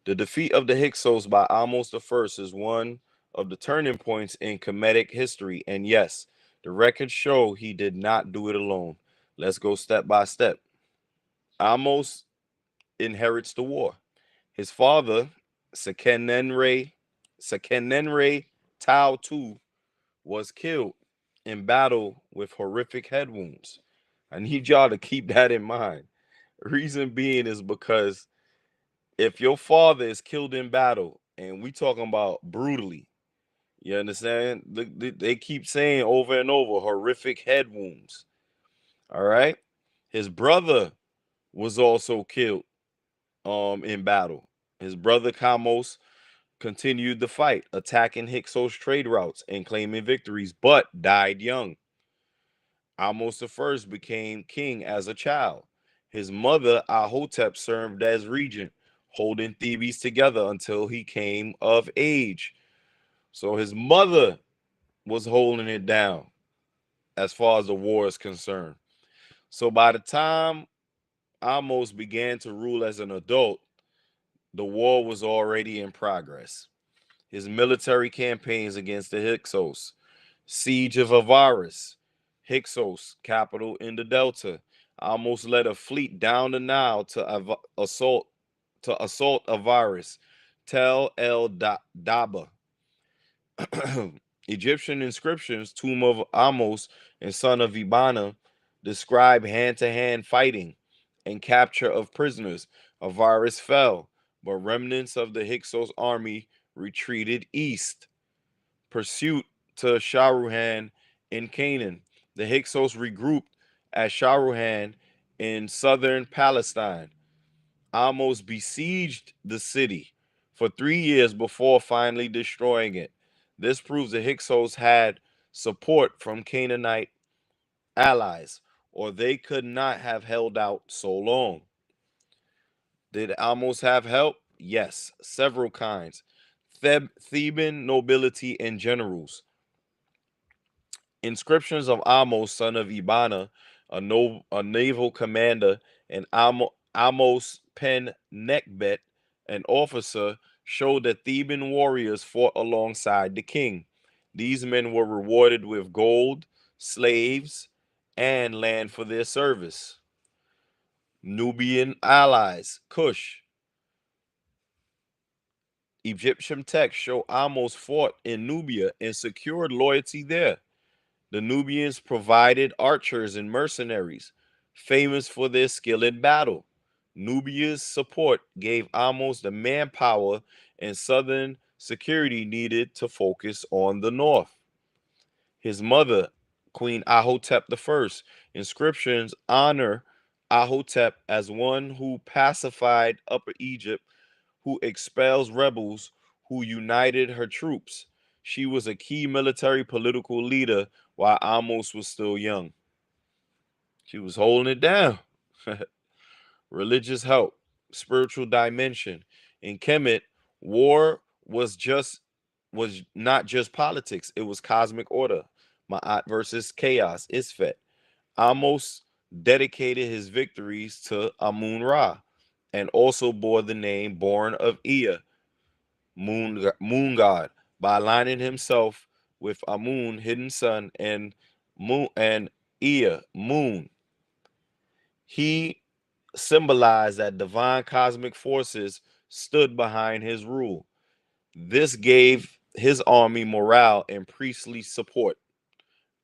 The defeat of the Hyksos by Amos the First is one of the turning points in Kemetic history. And yes, the records show he did not do it alone. Let's go step by step. Amos inherits the war. His father, Sekenenre Tao II, was killed in battle with horrific head wounds. I need y'all to keep that in mind. Reason being is because if your father is killed in battle, and we talking about brutally, you understand? They keep saying over and over horrific head wounds. All right. His brother was also killed in battle. His brother Kamos continued the fight, attacking Hyksos trade routes and claiming victories, but died young. Amos the First became king as a child. His mother Ahotep served as regent, holding Thebes together until he came of age. So his mother was holding it down as far as the war is concerned. So by the time Amos began to rule as an adult, the war was already in progress. His military campaigns against the Hyksos, siege of Avaris, Hyksos, capital in the Delta, Amos led a fleet down the Nile to assault Avaris, Tel El Daba. Egyptian inscriptions, tomb of Amos and son of Ibana, describe hand-to-hand fighting and capture of prisoners. Avaris fell, but remnants of the Hyksos army retreated east. Pursuit to Sharuhan in Canaan. The Hyksos regrouped at Sharuhan in southern Palestine. Amos besieged the city for 3 years before finally destroying it. This proves the Hyksos had support from Canaanite allies, or they could not have held out so long. Did Amos have help? Yes, several kinds. Theban nobility and generals. Inscriptions of Amos, son of Ibana, a naval commander, and Amos Pen Nekbet, an officer, showed that Theban warriors fought alongside the king. These men were rewarded with gold, slaves, and land for their service. Nubian allies, Cush. Egyptian texts show Amos fought in Nubia and secured loyalty there. The Nubians provided archers and mercenaries, famous for their skill in battle. Nubia's support gave Amos the manpower and southern security needed to focus on the north. His mother, Queen Ahotep I, inscriptions honor Ahotep as one who pacified Upper Egypt, who expels rebels, who united her troops. She was a key military political leader while Amos was still young. She was holding it down. Religious help, spiritual dimension. In Kemet, war was not just politics, it was cosmic order. Ma'at versus chaos, Isfet. Amos dedicated his victories to Amun Ra and also bore the name born of Ea, moon god, by aligning himself with Amun, hidden sun, and Ea, moon. He symbolized that divine cosmic forces stood behind his rule. This gave his army morale and priestly support.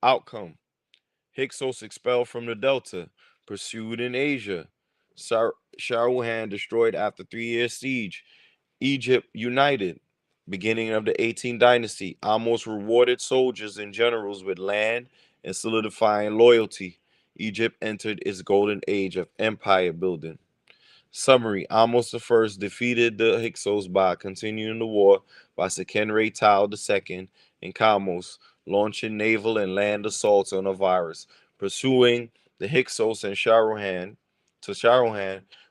Outcome: Hyksos expelled from the Delta, pursued in Asia. Sharuhan destroyed after 3 years siege. Egypt united. Beginning of the 18th dynasty, Amos rewarded soldiers and generals with land and solidifying loyalty. Egypt entered its golden age of empire building. Summary: Amos I defeated the Hyksos by continuing the war by Sekenre Tao II and Kamos, launching naval and land assaults on Avaris, pursuing the Hyksos and Sharuhan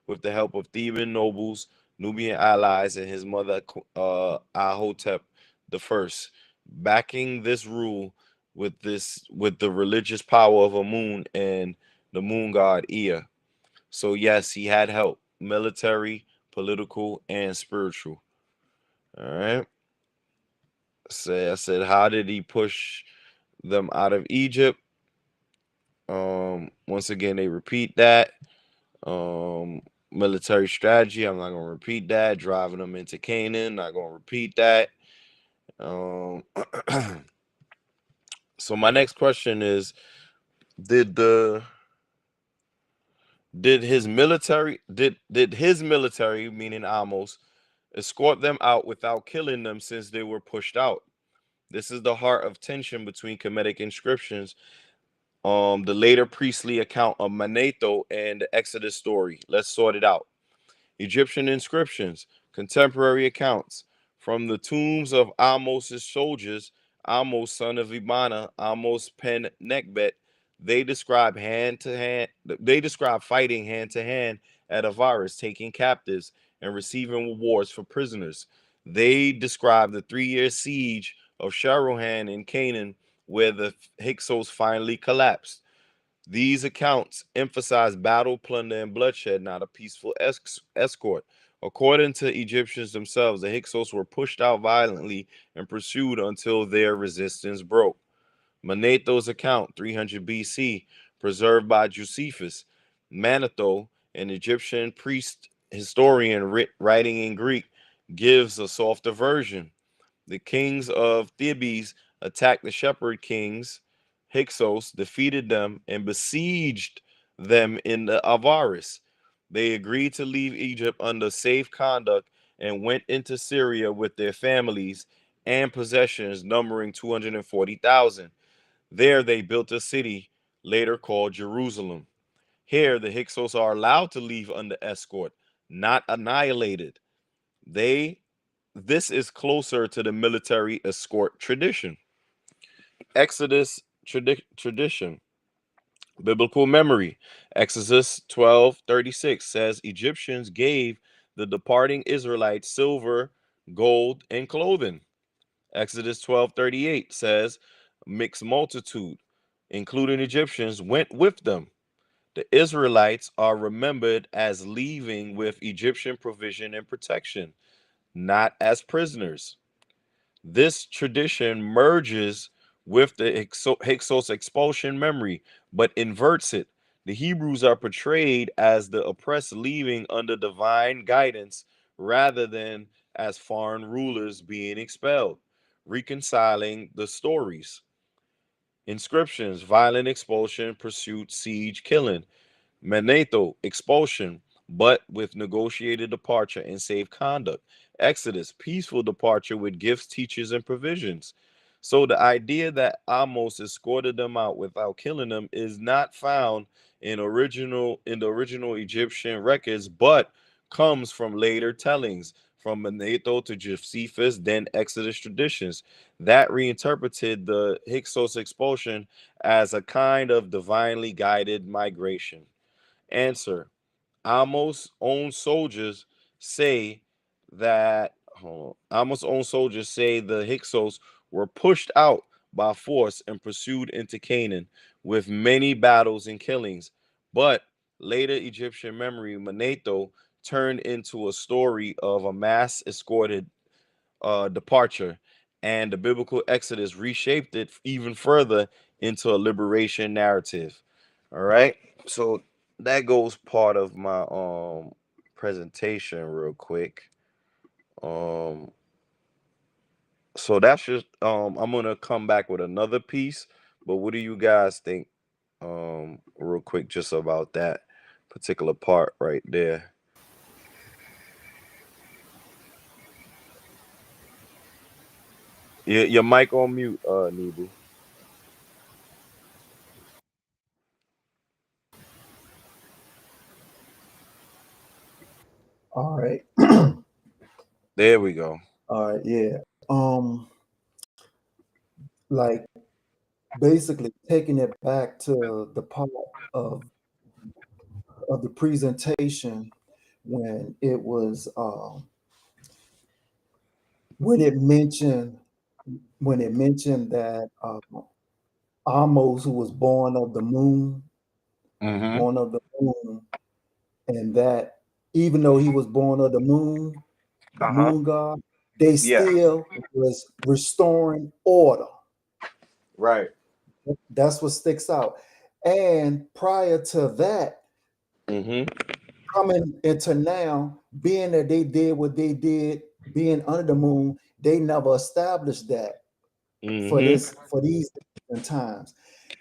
with the help of Theban nobles, Nubian allies, and his mother Ahotep I, backing this rule with the religious power of Amun and the moon god Ea. So yes, he had help, military, political, and spiritual. All right. I said, how did he push them out of Egypt? Once again, they repeat that. Military strategy, I'm not gonna repeat that. Driving them into Canaan, not gonna repeat that. Um, so my next question is, did the did his military did his military, meaning Amos, escort them out without killing them since they were pushed out? This is the heart of tension between Kemetic inscriptions, the later priestly account of Manetho, and the Exodus story. Let's sort it out. Egyptian inscriptions, contemporary accounts from the tombs of Amos' soldiers, Amos son of Ibana, Amos pen Nekbet. They describe hand to hand. They describe fighting hand to hand at Avaris, taking captives and receiving rewards for prisoners. They describe the 3-year siege of Sharohan in Canaan, where the Hyksos finally collapsed. These accounts emphasize battle, plunder, and bloodshed, not a peaceful escort. According to Egyptians themselves, the Hyksos were pushed out violently and pursued until their resistance broke. Manetho's account, 300 BC, preserved by Josephus. Manetho, an Egyptian priest historian writing in Greek, gives a softer version. The kings of Thebes attacked the shepherd kings, Hyksos, defeated them, and besieged them in the Avaris. They agreed to leave Egypt under safe conduct and went into Syria with their families and possessions, numbering 240,000. There they built a city, later called Jerusalem. Here, the Hyksos are allowed to leave under escort, not annihilated. They This is closer to the military escort tradition. Exodus tradition. Biblical memory. Exodus 12:36 says Egyptians gave the departing Israelites silver, gold, and clothing. Exodus 12:38 says mixed multitude, including Egyptians, went with them. The Israelites are remembered as leaving with Egyptian provision and protection, not as prisoners. This tradition merges with the Hyksos expulsion memory, but inverts it. The Hebrews are portrayed as the oppressed leaving under divine guidance rather than as foreign rulers being expelled, reconciling the stories. Inscriptions, violent expulsion, pursuit, siege, killing. Manetho, expulsion, but with negotiated departure and safe conduct. Exodus, peaceful departure with gifts, teachers, and provisions. So the idea that Amos escorted them out without killing them is not found in the original Egyptian records, but comes from later tellings, from Manetho to Josephus, then Exodus traditions that reinterpreted the Hyksos expulsion as a kind of divinely guided migration. Answer: Amos' own soldiers say that Amos' own soldiers say the Hyksos were pushed out by force and pursued into Canaan with many battles and killings. But later Egyptian memory, Manetho, turned into a story of a mass escorted departure, and the biblical Exodus reshaped it even further into a liberation narrative. All right, so that goes part of my presentation real quick. Um, so that's just I'm gonna come back with another piece, but what do you guys think, real quick, just about that particular part right there? Your mic on mute, Nebu. All right. There we go. All right. Yeah. Like basically taking it back to the part of of the presentation when it was when it mentioned that Amos, who was Mm-hmm. born of the moon, and that even though he was born of the Uh-huh. moon god, they Yeah. still was restoring order. Right. That's what sticks out. And prior to that, Mm-hmm. coming into now, being that they did what they did, being under the moon, they never established that Mm-hmm. for these different times.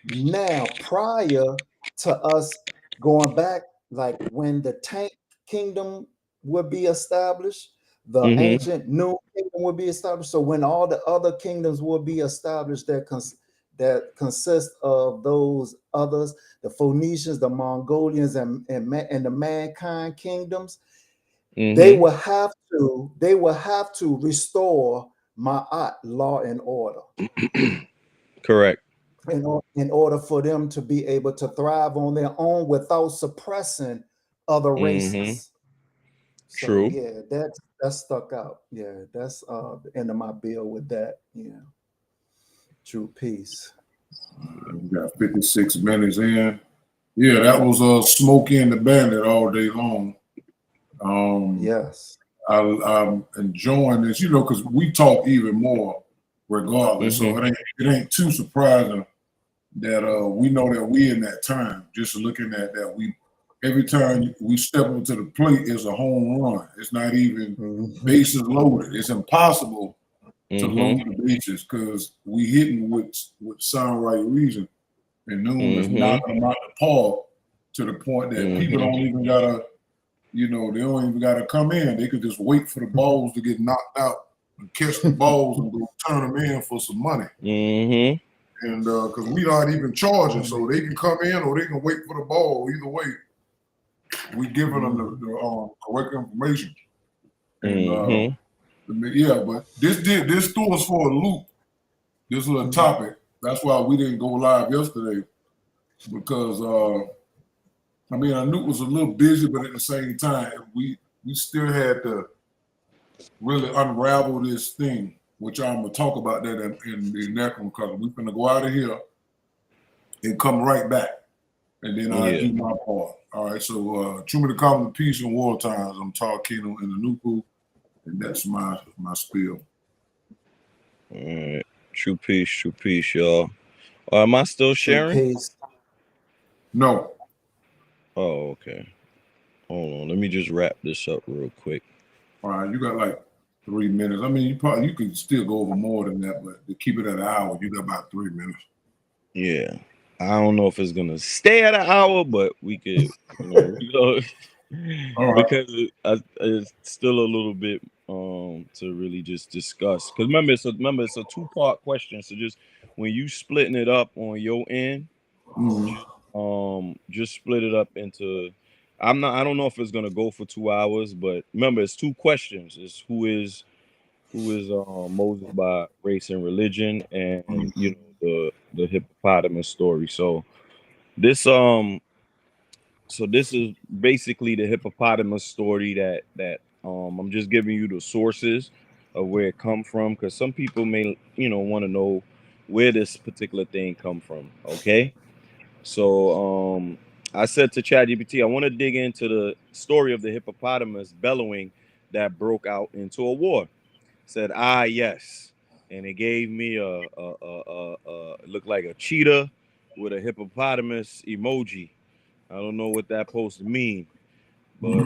Now, prior to us going back, like when the tank kingdom would be established, the Mm-hmm. ancient new kingdom would be established. So when all the other kingdoms will be established that consist of those others, the Phoenicians, the Mongolians, and the mankind kingdoms, they Mm-hmm. will have to restore Ma'at, law and order, Correct. in order for them to be able to thrive on their own without suppressing other Mm-hmm. races. So True. yeah, that stuck out. Yeah, that's the end of my bill with that. Yeah, true peace. We got 56 minutes in. Yeah, that was Smokey and the Bandit all day long. Yes. I'm enjoying this, because we talk even more regardless. So Mm-hmm. it ain't too surprising that we know that we in that time. Just looking at that, we every time we step up to the plate is a home run. It's not even Mhm. bases loaded. It's impossible to Mm-hmm. load the bases because we hitting with sound right reason. And Noon is Mm-hmm. knocking them out the park to the point that people Mm-hmm. don't even gotta, they don't even gotta come in. They could just wait for the balls to get knocked out and catch the balls and go turn them in for some money. Mm-hmm. And because we aren't even charging, so they can come in or they can wait for the ball. Either way, we giving them the correct information. And Mm-hmm. yeah, but this threw us for a loop. This little topic. That's why we didn't go live yesterday because I knew it was a little busy, but at the same time, we still had to really unravel this thing, which I'm gonna talk about that in the next one because we're gonna go out of here and come right back. And then I Yeah. do my part. All right. So true to common the peace in war times. I'm talking in the Nuku, and that's my spiel. All right. True peace, y'all. Am I still True sharing? peace. No. Oh, okay. Hold on. Let me just wrap this up real quick. All right, you got like 3 minutes. You could still go over more than that, but to keep it at an hour, you got about 3 minutes. Yeah. I don't know if it's gonna stay at an hour, but we could, All right. because it's still a little bit to really just discuss. Because remember it's a 2-part question. So just when you splitting it up on your end, just split it up into. I don't know if it's gonna go for 2 hours, but remember it's 2 questions. It's who is Moses by race and religion, and the hippopotamus story. This is basically the hippopotamus story that I'm just giving you the sources of where it come from, because some people may want to know where this particular thing come from. Okay, so I said to ChatGPT, I want to dig into the story of the hippopotamus bellowing that broke out into a war. Said, yes, and it gave me it looked like a cheetah with a hippopotamus emoji. I don't know what that supposed to mean, but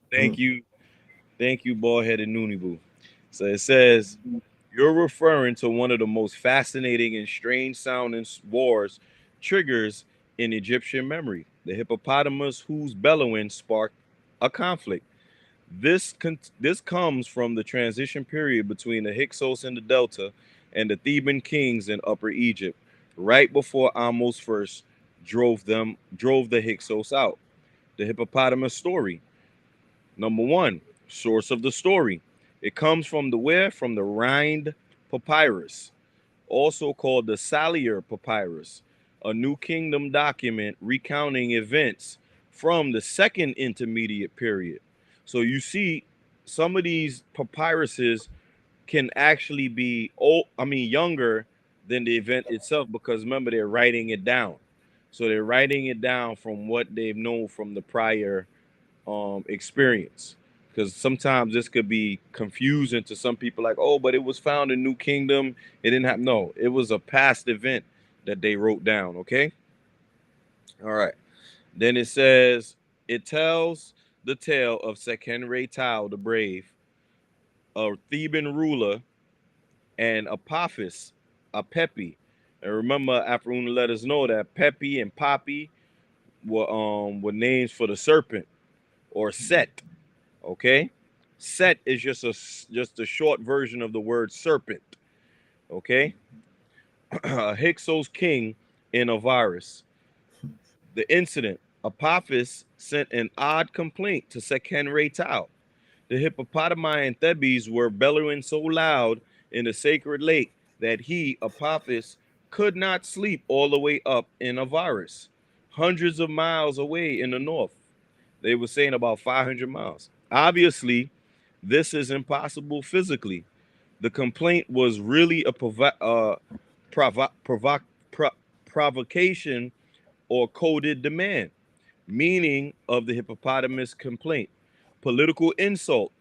thank you, bald headed Noonie Boo. So it says you're referring to one of the most fascinating and strange sounding wars triggers in Egyptian memory. The hippopotamus whose bellowing sparked a conflict. This comes from the transition period between the Hyksos in the Delta and the Theban kings in Upper Egypt, right before Amos first drove the Hyksos out. The hippopotamus story. Number one, source of the story. It comes from the where? From the Rind Papyrus, also called the Salier Papyrus, a New Kingdom document recounting events from the second intermediate period. So you see, some of these papyruses can actually be younger than the event itself, because remember they're writing it down. So they're writing it down from what they've known from the prior experience. because sometimes this could be confusing to some people, like, oh, but it was found in New Kingdom. It didn't have, no, it was a past event that they wrote down, okay? All right. Then it says, it tells the tale of Sekenre Tau the Brave, a Theban ruler, and Apophis, a Pepi. And remember, Afruna let us know that Pepi and Poppy were names for the serpent, or Set. Okay, Set is just a short version of the word serpent. Okay, Hyksos king in Osiris. The incident: Apophis sent an odd complaint to Sekenre Tau. The hippopotami and Thebes were bellowing so loud in the sacred lake that he, Apophis, could not sleep all the way up in Osiris, hundreds of miles away in the north. They were saying about 500 miles. Obviously, this is impossible physically. The complaint was really a provocation or coded demand. Meaning of the hippopotamus complaint: political insult.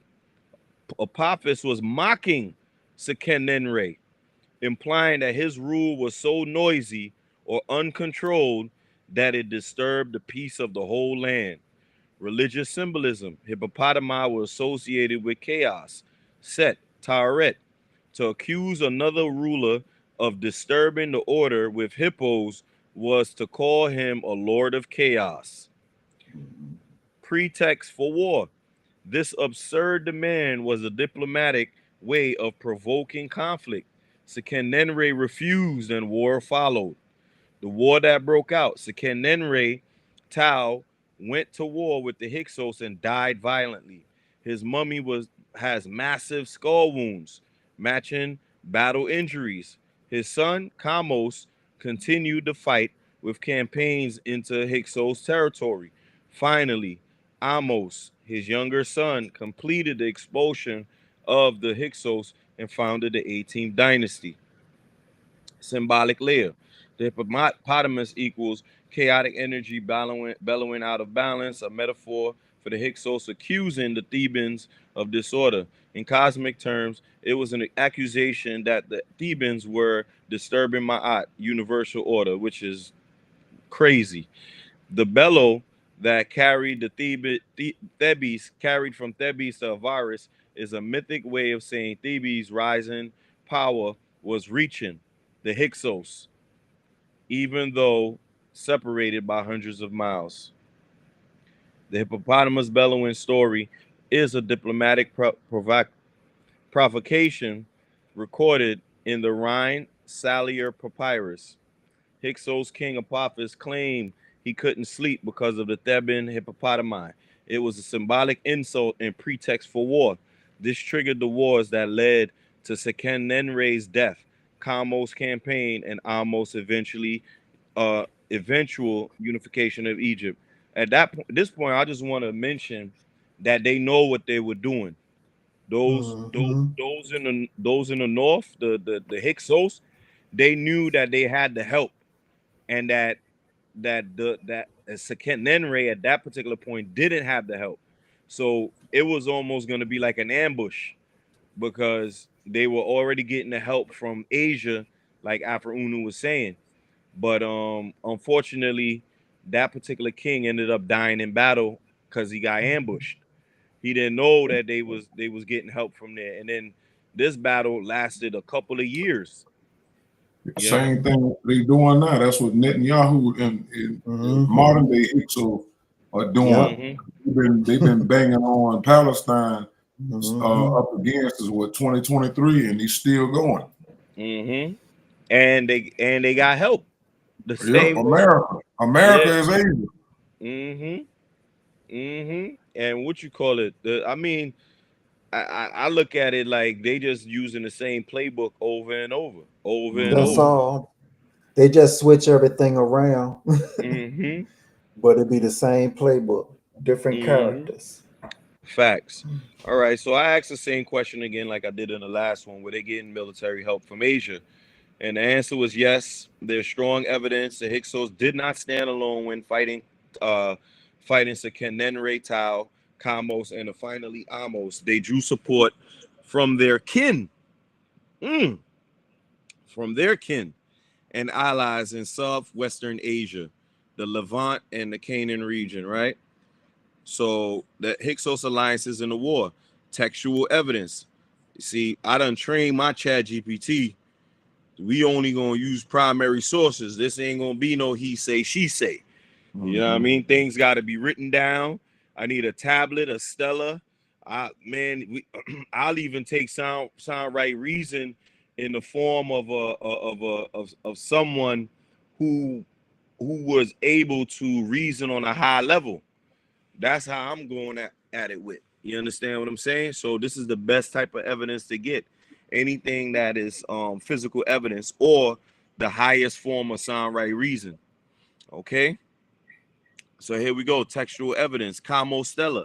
Apophis was mocking Sekenenre, implying that his rule was so noisy or uncontrolled that it disturbed the peace of the whole land. Religious symbolism: hippopotami were associated with chaos, Set, Taret. To accuse another ruler of disturbing the order with hippos was to call him a lord of chaos. Pretext for war: this absurd demand was a diplomatic way of provoking conflict. Sekenenre refused and war followed. The war that broke out: Sekenenre Tau went to war with the Hyksos and died violently. His mummy has massive skull wounds, matching battle injuries. His son, Kamos, continued the fight with campaigns into Hyksos territory. Finally, Amos, his younger son, completed the expulsion of the Hyksos and founded the 18th dynasty. Symbolic layer: the hippopotamus equals chaotic energy bellowing out of balance, a metaphor for the Hyksos accusing the Thebans of disorder. In cosmic terms, it was an accusation that the Thebans were disturbing Ma'at, universal order, which is crazy. The bellow that carried Thebes, carried from Thebes to Avaris, is a mythic way of saying Thebes' rising power was reaching the Hyksos, even though separated by hundreds of miles. The hippopotamus bellowing story is a diplomatic provocation recorded in the Rhine Salier Papyrus. Hyksos king Apophis claimed he couldn't sleep because of the Theban hippopotami. It was a symbolic insult and pretext for war. This triggered the wars that led to Sekenenre's death, Kamos' campaign, and Amos' eventual unification of Egypt. At this point, I just want to mention that they know what they were doing. Those in the north, the Hyksos, they knew that they had the help, and that Sekenenre at that particular point didn't have the help. So it was almost going to be like an ambush, because they were already getting the help from Asia, like Afra Unu was saying. But unfortunately, that particular king ended up dying in battle because he got ambushed. He didn't know that they was getting help from there. And then this battle lasted a couple of years. Same thing they doing now. That's what Netanyahu and modern day Hyksos are doing. They've been banging on Palestine up against is what 2023, and he's still going. And they got help. The same America is able. And what you call it? I mean, I look at it like they just using the same playbook over and over. That's all. They just switch everything around. But it'd be the same playbook, different characters. Facts. All right. So I asked the same question again, like I did in the last one. Were they getting military help from Asia? And the answer was yes. There's strong evidence the Hyksos did not stand alone when fighting Sekenenre Tau. Kamos, and finally Amos. They drew support from their kin, from their kin and allies in southwestern Asia, the Levant and the Canaan region, right? So the Hyksos alliances in the war, textual evidence. You see, I done trained my chat GPT. We only gonna use primary sources. This ain't gonna be no he say, she say. You know what I mean? Things got to be written down. I need a tablet, a Stella. I'll even take sound right reason in the form of someone who was able to reason on a high level. That's how I'm going at it with. You understand what I'm saying? So this is the best type of evidence to get. Anything that is physical evidence or the highest form of sound right reason. Okay. So here we go. Textual evidence. Camo Stella,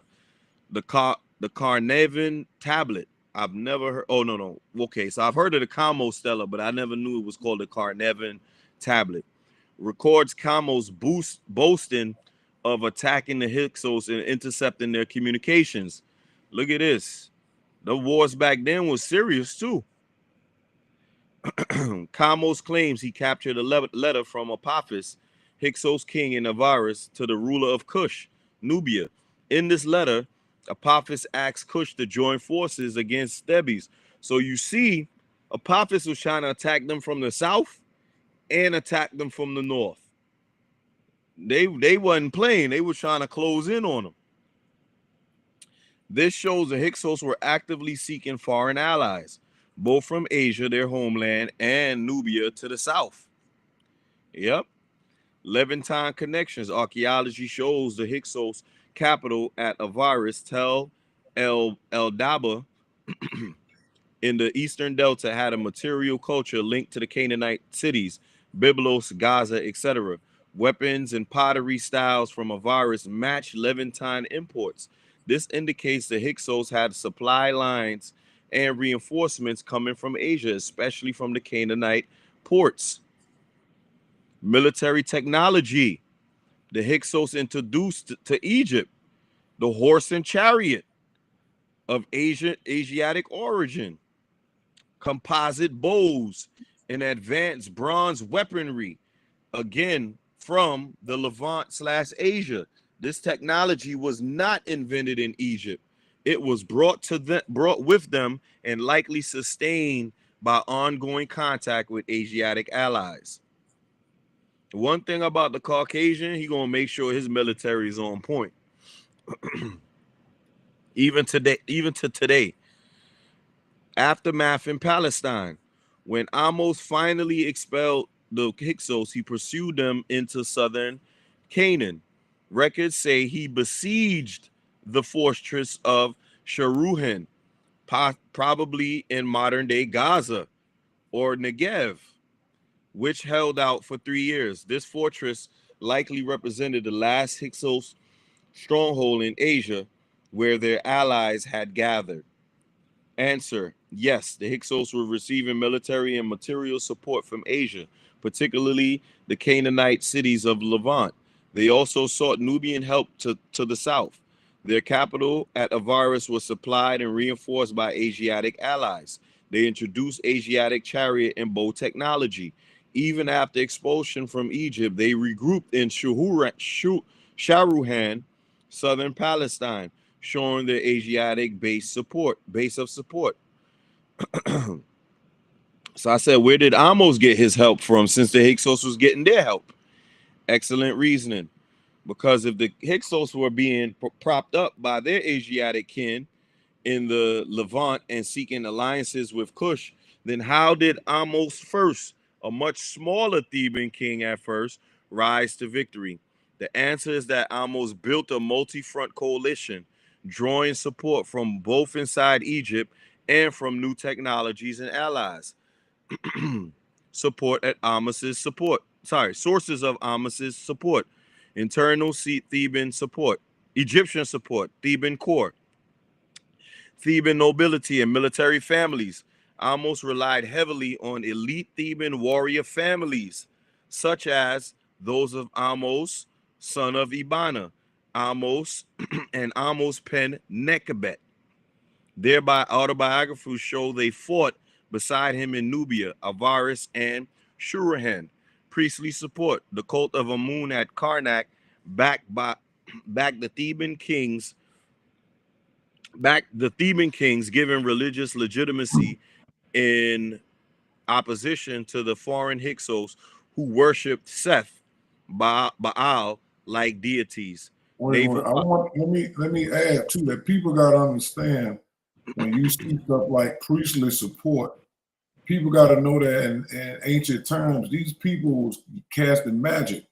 the Carnarvon tablet. I've never heard. Oh no. Okay, so I've heard of the Camo Stella, but I never knew it was called the Carnarvon tablet. Records Camo's boasting of attacking the Hyksos and intercepting their communications. Look at this. The wars back then was serious too. Kamos claims he captured a letter from Apophis, Hyksos king in Avaris, to the ruler of Cush, Nubia. In this letter, Apophis asks Cush to join forces against Thebes. So you see, Apophis was trying to attack them from the south and attack them from the north. They wasn't playing. They were trying to close in on them. This shows the Hyksos were actively seeking foreign allies, both from Asia, their homeland, and Nubia to the south. Yep. Levantine connections. Archaeology shows the Hyksos capital at Avaris, Tel El Daba, in the eastern delta had a material culture linked to the Canaanite cities, Byblos, Gaza, etc. Weapons and pottery styles from Avaris match Levantine imports. This indicates the Hyksos had supply lines and reinforcements coming from Asia, especially from the Canaanite ports. Military technology. The Hyksos introduced to Egypt the horse and chariot of Asiatic origin, composite bows, and advanced bronze weaponry, again from the Levant/Asia. This technology was not invented in Egypt. It was brought with them and likely sustained by ongoing contact with Asiatic allies. One thing about the Caucasian, he gonna make sure his military is on point. even to today. Aftermath in Palestine. When Amos finally expelled the Hyksos, he pursued them into southern Canaan. Records say he besieged the fortress of Sharuhen, probably in modern-day Gaza or Negev, which held out for 3 years. This fortress likely represented the last Hyksos stronghold in Asia where their allies had gathered. Answer: yes, the Hyksos were receiving military and material support from Asia, particularly the Canaanite cities of Levant. They also sought Nubian help to the south. Their capital at Avaris was supplied and reinforced by Asiatic allies. They introduced Asiatic chariot and bow technology. Even after expulsion from Egypt, they regrouped in Sharuhan, southern Palestine, showing their Asiatic base of support. So I said, where did Amos get his help from since the Hyksos was getting their help? Excellent reasoning. Because if the Hyksos were being propped up by their Asiatic kin in the Levant and seeking alliances with Cush, then how did Amos first, a much smaller Theban king at first, rise to victory? The answer is that Amos built a multi-front coalition, drawing support from both inside Egypt and from new technologies and allies. Sources of Amos's support. Internal Theban support. Egyptian support. Theban core. Theban nobility and military families. Amos relied heavily on elite Theban warrior families, such as those of Amos, son of Ibana, Amos, and Amos penned Nekabet. Thereby, autobiographers show they fought beside him in Nubia, Avaris, and Shurahan. Priestly support. The cult of Amun at Karnak backed the Theban kings, giving religious legitimacy in opposition to the foreign Hyksos who worshipped Seth, Baal like deities. Wait, let me add too that people got to understand when you see stuff like priestly support, people got to know that in ancient times, these people was casting magic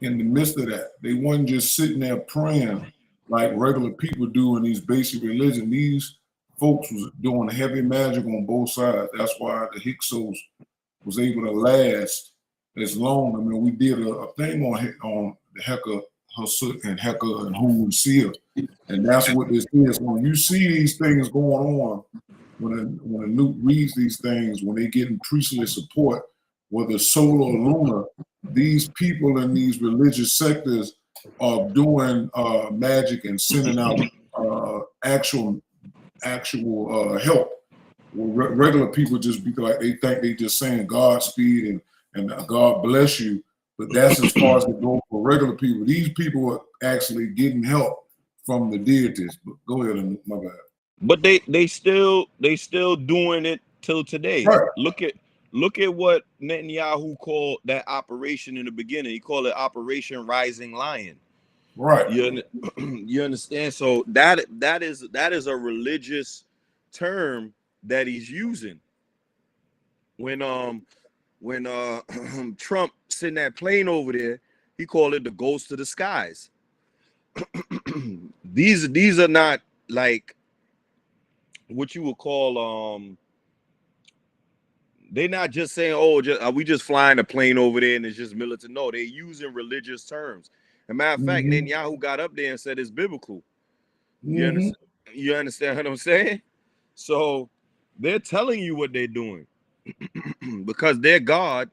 in the midst of that. They wasn't just sitting there praying like regular people do in these basic religion. These folks was doing heavy magic on both sides. That's why the Hyksos was able to last as long. I mean, we did a thing on the Heka, Hasut, and Heka and Hu, and that's what this is. When you see these things going on, when a nuke reads these things, when they getting priestly support, whether solar or lunar, these people in these religious sectors are doing magic and sending out actual help. Well, regular people just be like, they think they just saying Godspeed and God bless you, but that's as far as it goes for regular people. These people are actually getting help from the deities. But go ahead, my bad. But they still doing it till today. Right. Look at what Netanyahu called that operation in the beginning. He called it Operation Rising Lion. Right. You understand? So that is a religious term that he's using. When Trump sent that plane over there, he called it the ghost of the skies. These are not like what you would call they're not just saying, oh, are we just flying a plane over there and it's just militant. No, they're using religious terms. As a matter of fact, Netanyahu got up there and said it's biblical. You understand what I'm saying? So they're telling you what they're doing because their God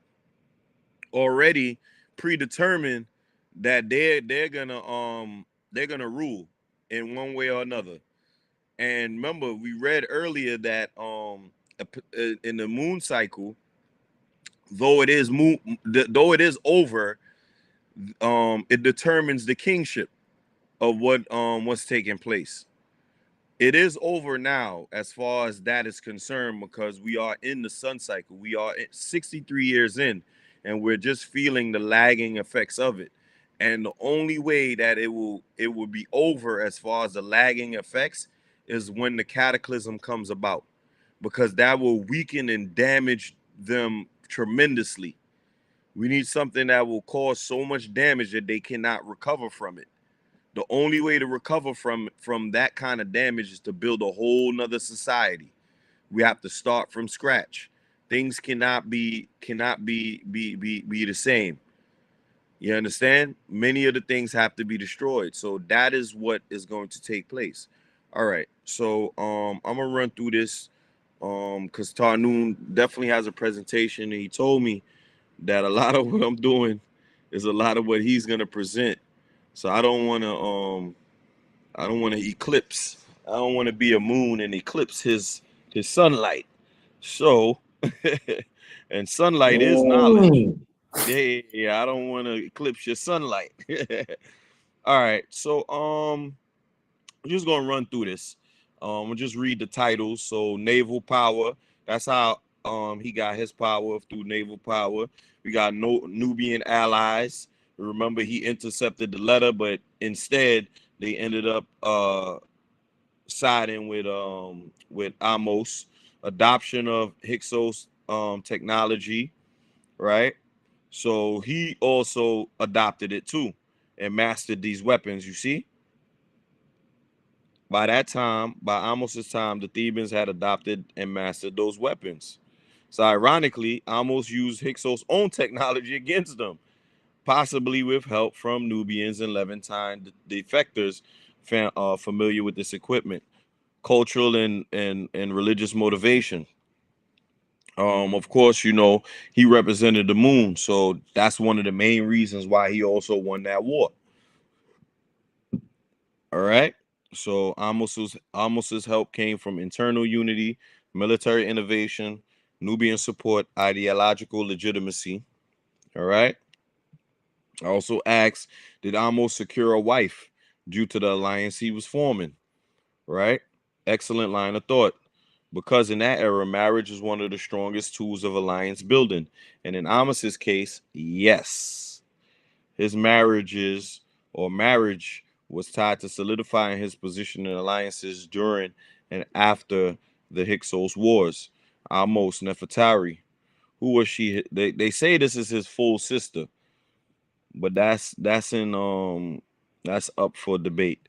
already predetermined that they're gonna rule in one way or another. And remember, we read earlier that in the moon cycle, though it is over, it determines the kingship of what's taking place. It is over now as far as that is concerned because we are in the sun cycle. We are 63 years in, and we're just feeling the lagging effects of it. And the only way that it will be over as far as the lagging effects is when the cataclysm comes about, because that will weaken and damage them tremendously. We need something that will cause so much damage that they cannot recover from it. The only way to recover from that kind of damage is to build a whole nother society. We have to start from scratch. Things cannot be the same. You understand? Many of the things have to be destroyed. So that is what is going to take place. All right. So I'm gonna run through this because Tarnoon definitely has a presentation, and he told me that a lot of what I'm doing is a lot of what he's gonna present. So I don't want to eclipse. I don't want to be a moon and eclipse his sunlight. So and sunlight is knowledge. Yeah, I don't want to eclipse your sunlight. All right. So I'm just gonna run through this. We'll just read the titles. So naval power, that's how he got his power, through naval power. We got Nubian allies. Remember, he intercepted the letter, but instead they ended up siding with Amos. Adoption of Hyksos technology, right? So he also adopted it too and mastered these weapons, you see? By that time, by Amos's time, the Thebans had adopted and mastered those weapons. So ironically, Amos used Hyksos' own technology against them, possibly with help from Nubians and Levantine defectors familiar with this equipment. Cultural and religious motivation. Of course, you know, he represented the moon, so that's one of the main reasons why he also won that war. All right. So Amos's help came from internal unity, military innovation, Nubian support, ideological legitimacy. All right. I also asked, did Amos secure a wife due to the alliance he was forming? Right. Excellent line of thought. Because in that era, marriage is one of the strongest tools of alliance building. And in Amos's case, yes. His marriage was tied to solidifying his position in alliances during and after the Hyksos Wars. Amos Nefertari, who was she? They say this is his full sister, but that's up for debate.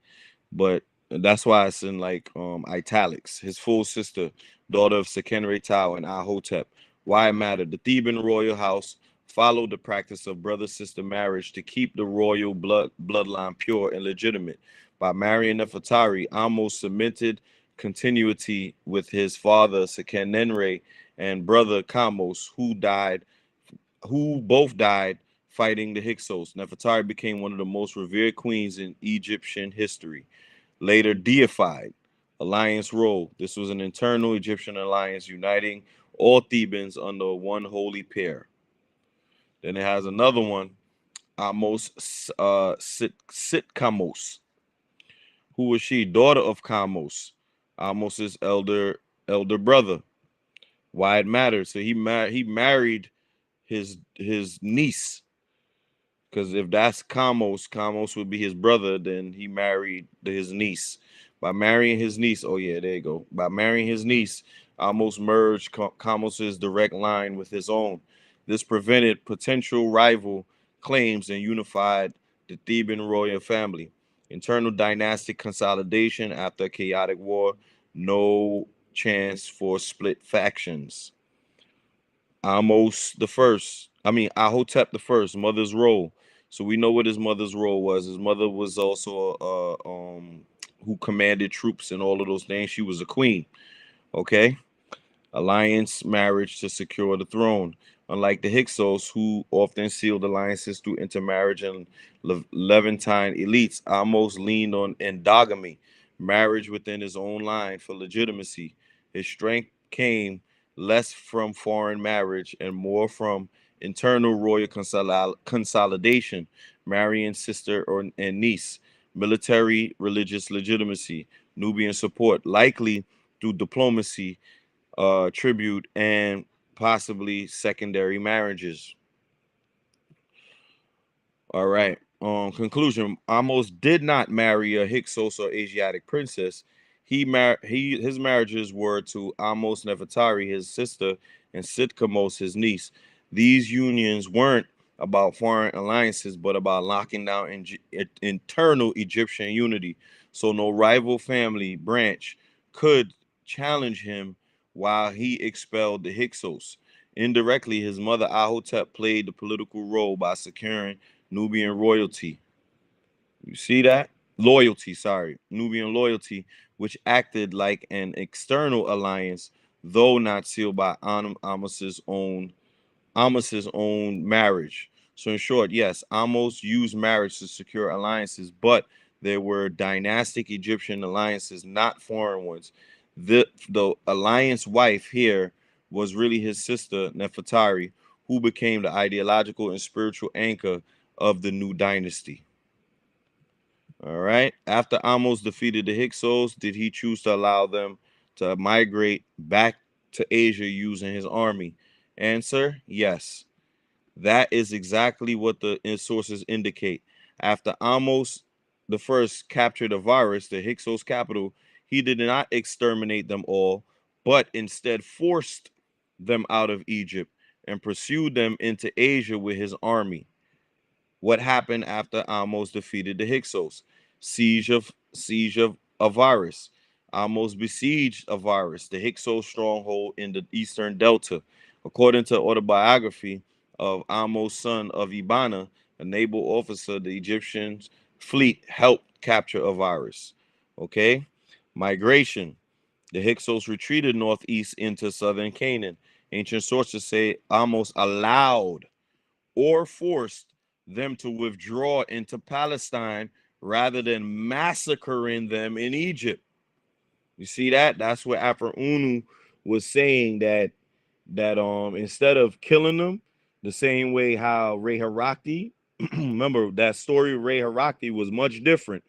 But that's why it's in like italics. His full sister, daughter of Sekenretau and Ahotep. Why it mattered? The Theban royal house followed the practice of brother-sister marriage to keep the royal bloodline pure and legitimate. By marrying Nefertari, Amos cemented continuity with his father Sekenenre and brother Kamos, who both died fighting the Hyksos. Nefertari became one of the most revered queens in Egyptian history. Later deified. Alliance role. This was an internal Egyptian alliance uniting all Thebans under one holy pair. Then it has another one, Amos Sitkamos. Who was she? Daughter of Kamos, Amos's elder brother. Why it matters? So he married his niece, because if that's Kamos would be his brother. Then he married his niece. By marrying his niece, oh yeah, there you go. By marrying his niece, Amos merged Kamos's direct line with his own. This prevented potential rival claims and unified the Theban royal family. Internal dynastic consolidation after a chaotic war. No chance for split factions. Ahotep the first, mother's role. So we know what his mother's role was. His mother was also who commanded troops and all of those things. She was a queen. Okay. Alliance marriage to secure the throne. Unlike the Hyksos, who often sealed alliances through intermarriage and Levantine elites, Amos leaned on endogamy, marriage within his own line for legitimacy. His strength came less from foreign marriage and more from internal royal consolidation, marrying sister and niece, military religious legitimacy, Nubian support, likely through diplomacy, tribute, and possibly secondary marriages. All right. Conclusion: Amos did not marry a Hyksos or Asiatic princess. His marriages were to Amos Nefertari, his sister, and Sitkamos, his niece. These unions weren't about foreign alliances, but about locking down internal Egyptian unity. So no rival family branch could challenge him while he expelled the Hyksos. Indirectly, his mother Ahotep played the political role by securing Nubian royalty. You see that? Loyalty, sorry. Nubian loyalty, which acted like an external alliance, though not sealed by Amos's own marriage. So in short, yes, Amos used marriage to secure alliances, but there were dynastic Egyptian alliances, not foreign ones. The alliance wife here was really his sister Nefertari, who became the ideological and spiritual anchor of the new dynasty. All right. After Amos defeated the Hyksos, did he choose to allow them to migrate back to Asia using his army? Answer: yes. That is exactly what the sources indicate. After Amos the first captured Avaris, the Hyksos capital, he did not exterminate them all, but instead forced them out of Egypt and pursued them into Asia with his army. What happened after Amos defeated the Hyksos? Siege of Avaris. Amos besieged Avaris, the Hyksos stronghold in the eastern delta. According to autobiography of Amos, son of Ibana, a naval officer, the Egyptian fleet helped capture Avaris. Okay, migration. The Hyksos retreated northeast into southern Canaan. Ancient sources say Amos allowed or forced them to withdraw into Palestine rather than massacring them in Egypt. You see that? That's what Unu was saying, that instead of killing them the same way how Ray Harakti, remember that story of Ray Harakti was much different.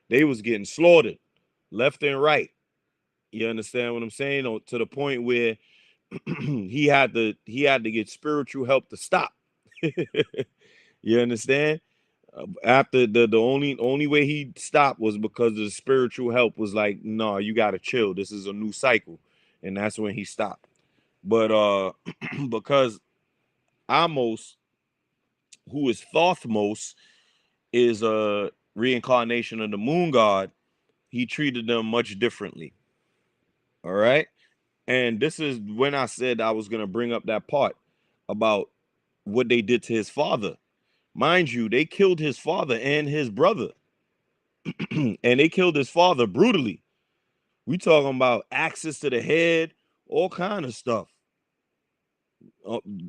They was getting slaughtered left and right. You understand what I'm saying? To the point where he had to get spiritual help to stop. You understand? After the only way he stopped was because the spiritual help was like, no, you got to chill. This is a new cycle. And that's when he stopped. But because Amos, who is Thothmos, is a reincarnation of the moon god, he treated them much differently. All right. And this is when I said I was going to bring up that part about what they did to his father. Mind you, they killed his father and his brother. And they killed his father brutally. We talking about axes to the head, all kind of stuff.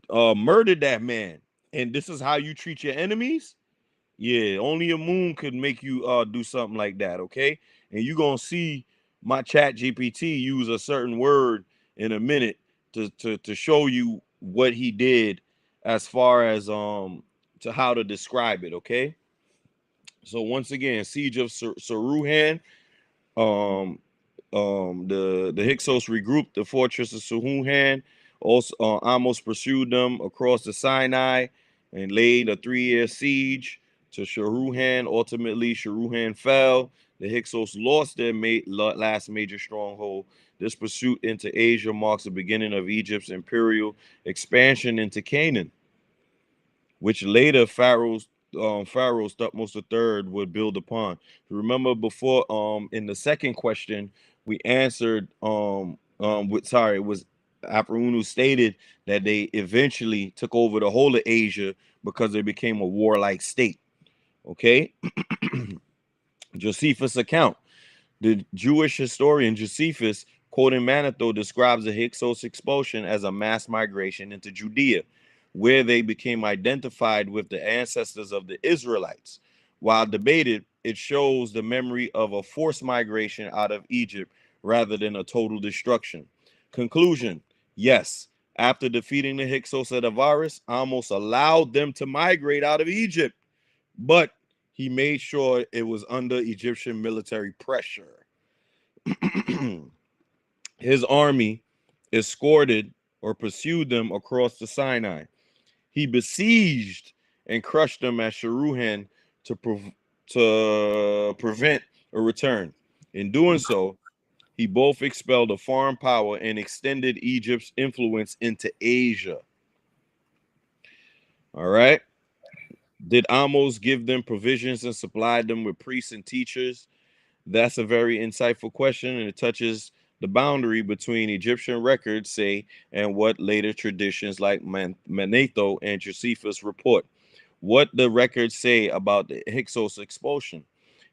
Murdered that man. And this is how you treat your enemies? Yeah, only a moon could make you do something like that, okay? And you're gonna see my chat GPT use a certain word in a minute to show you what he did as far as to how to describe it, okay? So once again, siege of Saruhan, um the Hyksos regrouped the fortress of Suhuhan. Also, Amos pursued them across the Sinai and laid a 3-year siege to Sharuhan. Ultimately, Sharuhan fell. The Hyksos lost their last major stronghold. This pursuit into Asia marks the beginning of Egypt's imperial expansion into Canaan, which later Pharaoh Thutmose III would build upon. Remember before, in the second question, we answered, it was Unu stated that they eventually took over the whole of Asia because they became a warlike state. Okay. Josephus' account. The Jewish historian Josephus, quoting Manetho, describes the Hyksos expulsion as a mass migration into Judea, where they became identified with the ancestors of the Israelites. While debated, it shows the memory of a forced migration out of Egypt rather than a total destruction. Conclusion: yes, after defeating the Hyksos at Avaris, Amos allowed them to migrate out of Egypt, but he made sure it was under Egyptian military pressure. His army escorted or pursued them across the Sinai. He besieged and crushed them at Sharuhan to prevent a return. In doing so, he both expelled a foreign power and extended Egypt's influence into Asia. All right. Did Amos give them provisions and supplied them with priests and teachers? That's a very insightful question, and it touches the boundary between Egyptian records, say, and what later traditions like Manetho and Josephus report. What the records say about the Hyksos expulsion.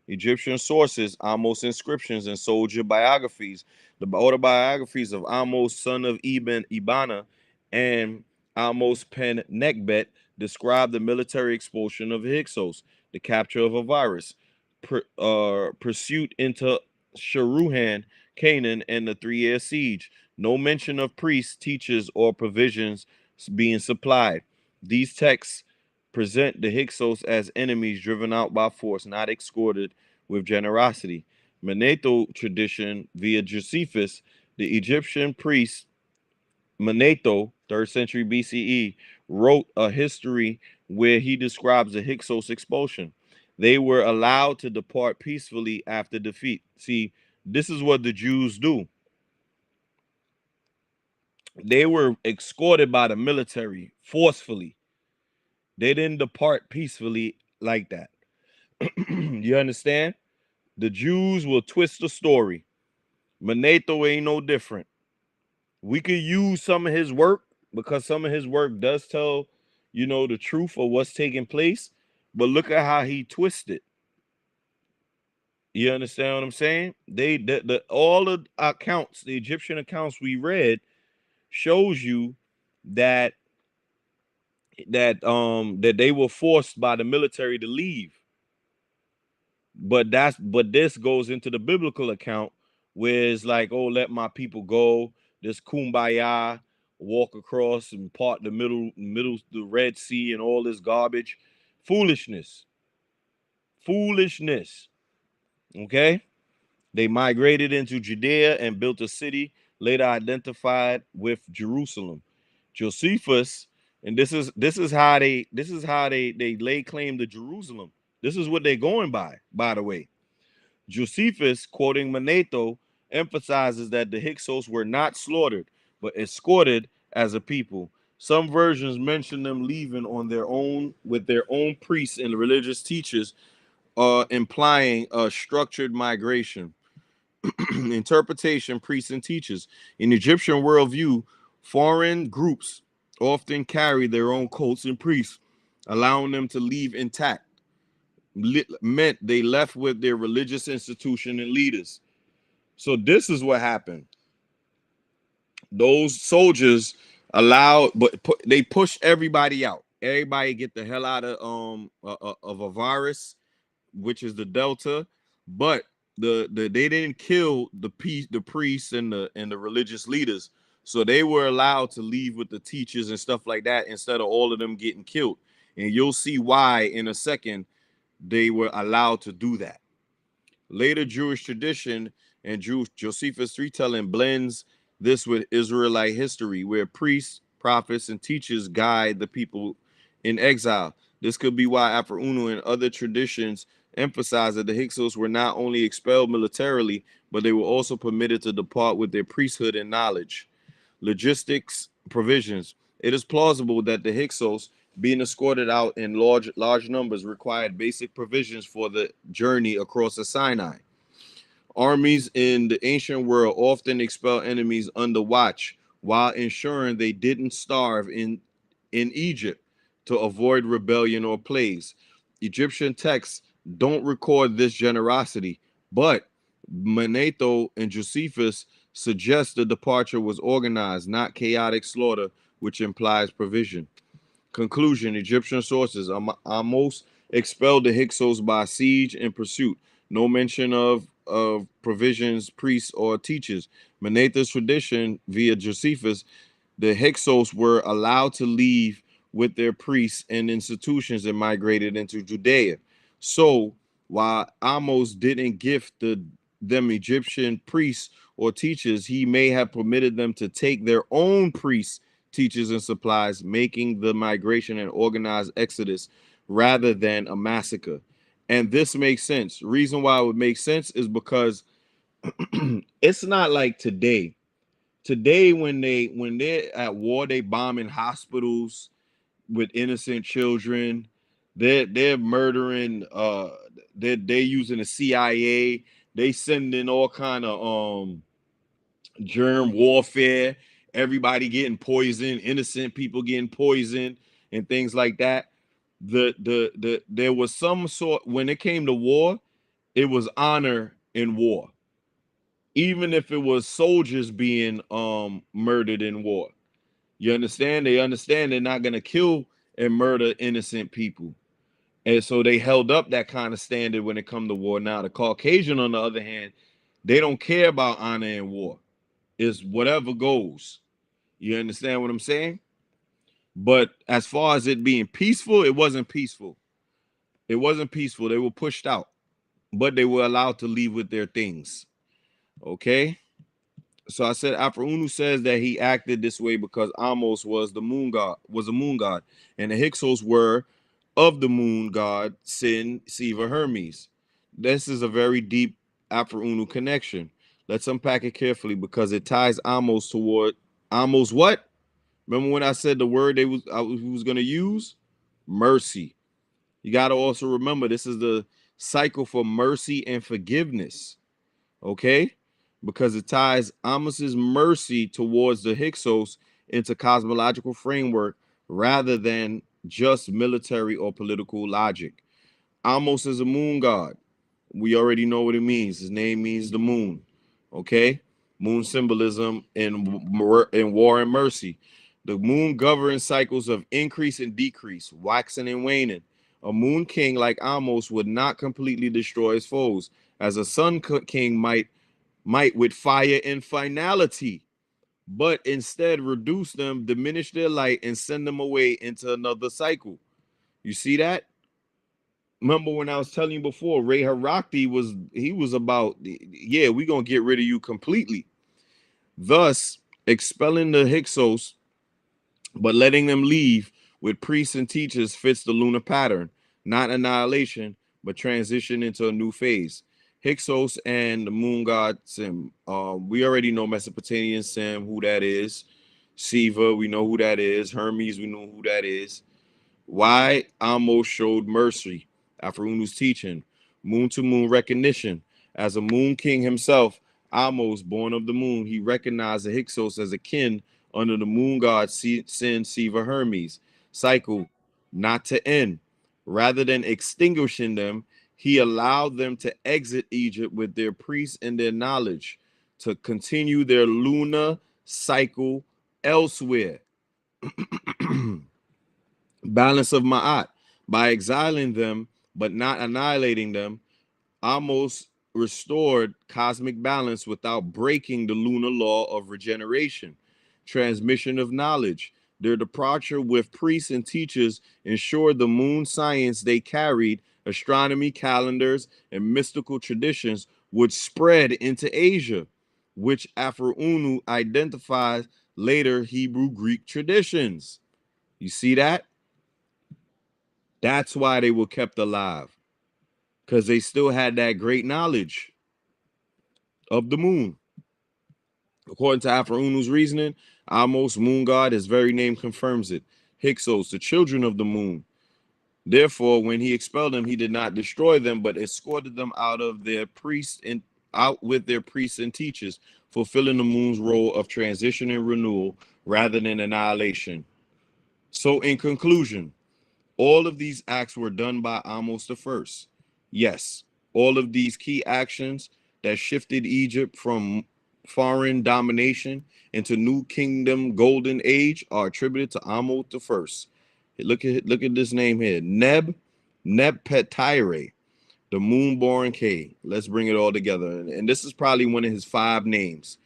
Egyptian sources, Amos inscriptions, and soldier biographies. The autobiographies of Amos, son of Ibana, and Amos pen Nekbet describe the military expulsion of Hyksos, the capture of Avaris, pursuit into Sharuhan, Canaan, and the 3-year siege. No mention of priests, teachers, or provisions being supplied. These texts present the Hyksos as enemies driven out by force, not escorted with generosity. Manetho tradition via Josephus, the Egyptian priest Manetho, 3rd century BCE, wrote a history where he describes the Hyksos expulsion. They were allowed to depart peacefully after defeat. See, this is what the Jews do. They were escorted by the military forcefully. They didn't depart peacefully like that. You understand? The Jews will twist the story. Manetho ain't no different. We could use some of his work because some of his work does tell, the truth of what's taking place. But look at how he twisted. You understand what I'm saying? All the accounts, the Egyptian accounts we read, shows you that that they were forced by the military to leave. But this goes into the biblical account where it's like, oh, let my people go. This kumbaya, walk across and part the the Red Sea and all this garbage. Foolishness. Foolishness. Okay? They migrated into Judea and built a city later identified with Jerusalem. Josephus, and this is how they lay claim to Jerusalem. This is what they're going by the way. Josephus, quoting Manetho, emphasizes that the Hyksos were not slaughtered, but escorted as a people. Some versions mention them leaving on their own with their own priests and religious teachers, implying a structured migration. Interpretation, priests and teachers. In Egyptian worldview, foreign groups often carry their own cults and priests, allowing them to leave intact. Meant they left with their religious institution and leaders. So this is what happened. Those soldiers allowed, but they pushed everybody out. Everybody get the hell out of a virus, which is the Delta, but they didn't kill the priests and the religious leaders, so they were allowed to leave with the teachers and stuff like that instead of all of them getting killed. And you'll see why in a second they were allowed to do that. Later Jewish tradition and Josephus' retelling blends this with Israelite history, where priests, prophets, and teachers guide the people in exile. This could be why Afro-Uno and other traditions emphasize that the Hyksos were not only expelled militarily, but they were also permitted to depart with their priesthood and knowledge. Logistics provisions. It is plausible that the Hyksos, being escorted out in large numbers, required basic provisions for the journey across the Sinai. Armies in the ancient world often expel enemies under watch while ensuring they didn't starve in Egypt to avoid rebellion or plagues. Egyptian texts don't record this generosity, but Manetho and Josephus suggest the departure was organized, not chaotic slaughter, which implies provision. Conclusion: Egyptian sources. Amos expelled the Hyksos by siege and pursuit. No mention of provisions, priests, or teachers. Manetho's tradition via Josephus, the Hyksos were allowed to leave with their priests and institutions and migrated into Judea. So while Amos didn't gift them Egyptian priests or teachers, he may have permitted them to take their own priests, teachers, and supplies, making the migration an organized exodus rather than a massacre. And this makes sense. Reason why it would make sense is because it's not like today. Today, when they're at war, they bombing hospitals with innocent children. They're murdering. They're using the CIA. They sending all kind of germ warfare. Everybody getting poisoned. Innocent people getting poisoned and things like that. There was some sort when it came to war. It was honor in war, even if it was soldiers being murdered in war. You understand? They understand they're not going to kill and murder innocent people. And so they held up that kind of standard when it come to war. Now, the Caucasian, on the other hand, they don't care about honor in war. It's whatever goes. You understand what I'm saying? But as far as it being peaceful, it wasn't peaceful. It wasn't peaceful. They were pushed out, but they were allowed to leave with their things. Okay? So I said Afro-Unu says that he acted this way because Amos was a moon god, and the Hyksos were of the moon god Sin, Siva, Hermes. This is a very deep Afro-Unu connection. Let's unpack it carefully because it ties Amos toward Amos what? Remember when I said the word he was going to use? Mercy. You got to also remember this is the cycle for mercy and forgiveness. Okay? Because it ties Amos's mercy towards the Hyksos into cosmological framework rather than just military or political logic. Amos is a moon god. We already know what it means. His name means the moon. Okay? Moon symbolism in war and mercy. The moon governs cycles of increase and decrease, waxing and waning. A moon king like Amos would not completely destroy his foes, as a sun king might with fire and finality, but instead reduce them, diminish their light, and send them away into another cycle. You see that? Remember when I was telling you before, Ray Harakti was about, yeah, we're gonna get rid of you completely. Thus, expelling the Hyksos, but letting them leave with priests and teachers fits the lunar pattern, not annihilation, but transition into a new phase. Hyksos and the moon god Sim. We already know Mesopotamian Sim, who that is. Siva, we know who that is. Hermes, we know who that is. Why Amos showed mercy after Unu's teaching, moon to moon recognition. As a moon king himself, Amos, born of the moon, he recognized the Hyksos as a kin under the moon god Sin, Siva, Hermes cycle, not to end. Rather than extinguishing them, he allowed them to exit Egypt with their priests and their knowledge to continue their lunar cycle elsewhere. Balance of Ma'at. By exiling them, but not annihilating them, Amos restored cosmic balance without breaking the lunar law of regeneration. Transmission of knowledge. Their departure with priests and teachers ensured the moon science they carried, astronomy, calendars, and mystical traditions would spread into Asia, which Afro-Unu identifies later Hebrew Greek traditions. You see that? That's why they were kept alive, because they still had that great knowledge of the moon. According to Afro-Unu's reasoning, Amos, moon god, his very name confirms it. Hyksos, the children of the moon. Therefore, when he expelled them, he did not destroy them, but escorted them out of their priests and out with their priests and teachers, fulfilling the moon's role of transition and renewal rather than annihilation. So, in conclusion, all of these acts were done by Amos the First. Yes, all of these key actions that shifted Egypt from foreign domination into new kingdom golden age are attributed to Amos the First. Look at this name here, Nebpetire, the moon-born K. Let's bring it all together, and this is probably one of his 5 names.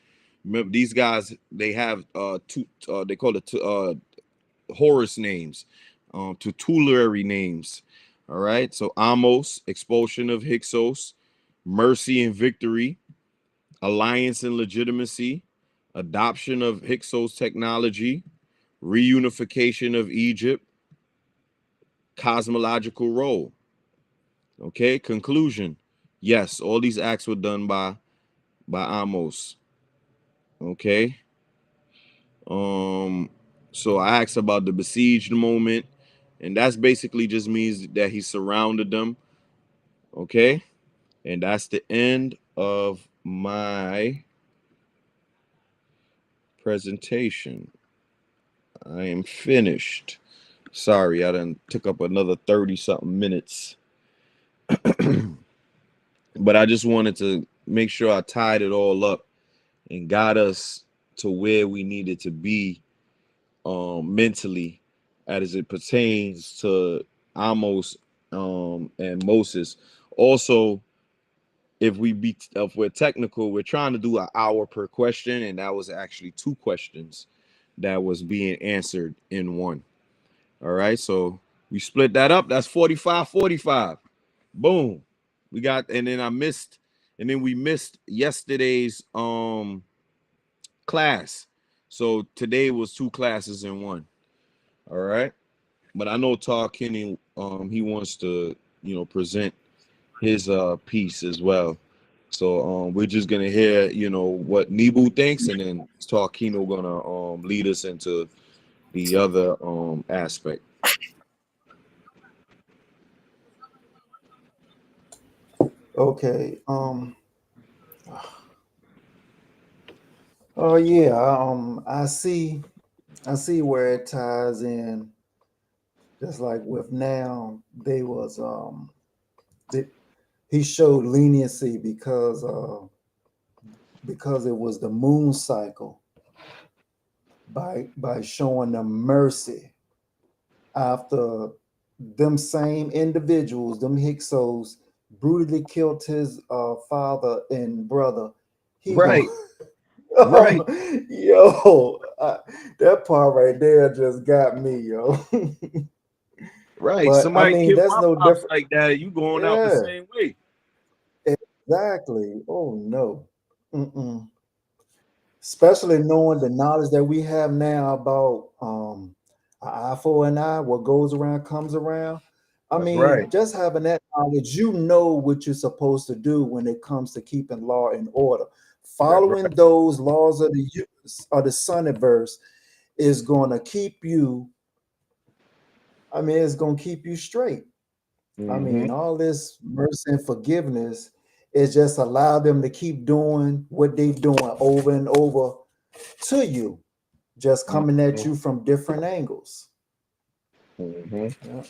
Remember, these guys, they have they call it Horus names, tutelary names. All right. So Amos, expulsion of Hyksos, mercy and victory, alliance and legitimacy, adoption of Hyksos technology, reunification of Egypt, cosmological role. Okay. Conclusion. Yes, all these acts were done by Amos. Okay. So I asked about the besieged moment, and that's basically just means that he surrounded them. Okay. And that's the end of my presentation. I am finished. Sorry, I done took up another 30 something minutes. But I just wanted to make sure I tied it all up and got us to where we needed to be mentally as it pertains to Amos and Moses. Also, if we're technical, we're trying to do an hour per question, and that was actually 2 questions that was being answered in one. All right, so we split that up. That's 45. Boom. We got, and then we missed yesterday's class. So today was 2 classes in one. All right. But I know Tar Kenny, he wants to, present his piece as well. So we're just gonna hear, what Nebu thinks, and then Tarkino gonna lead us into the other aspect. Okay. Oh yeah. I see where it ties in. Just like with now, he showed leniency because it was the moon cycle by showing them mercy after them same individuals, them Hyksos, brutally killed his father and brother. He Right, gonna right, yo, that part right there just got me, yo. right. But I Somebody mean, kill that's my no pops different. like that, you going out the Yeah, same way. exactly. Oh no. Mm-mm. Especially knowing the knowledge that we have now about an eye for an eye, what goes around comes around. I That's mean, right. just having that knowledge, you know what you're supposed to do when it comes to keeping law and order. That's Following right. those laws of the Soniverse is going to keep you. I mean, it's going to keep you straight. I Mm-hmm. mean, all this mercy and forgiveness is just allow them to keep doing what they're doing over and over to you, just coming at you from different angles. Mm-hmm. Yeah.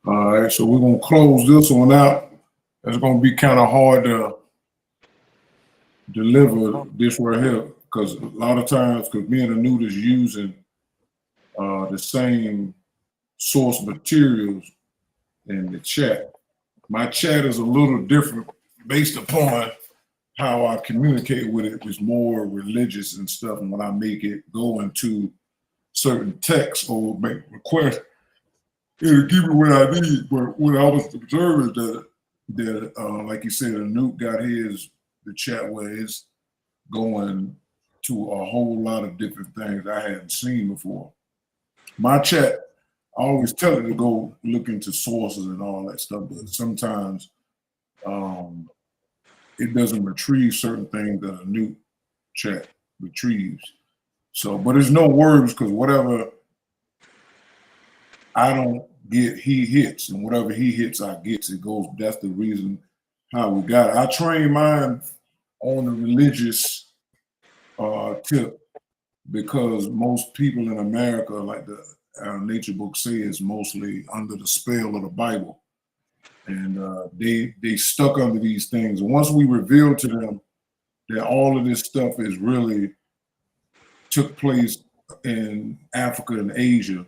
All right, so we're gonna close this one out. It's gonna be kind of hard to deliver this right here because a lot of times, because me and the nude is using the same source materials in the chat. My chat is a little different based upon how I communicate with it. It's more religious and stuff, and when I make it go into certain texts or make requests, it'll give me what I need. But what I was observing that like you said, Newt got the chat where it's going to a whole lot of different things I hadn't seen before. My chat, I always tell it to go look into sources and all that stuff, but sometimes it doesn't retrieve certain things that a new chat retrieves. So, but there's no words because whatever I don't get, he hits, and whatever he hits, I gets. It goes. That's the reason how we got it. I train mine on the religious tip because most people in America, like the nature book says, mostly under the spell of the Bible, and they stuck under these things. And once we reveal to them that all of this stuff is really took place in Africa and Asia,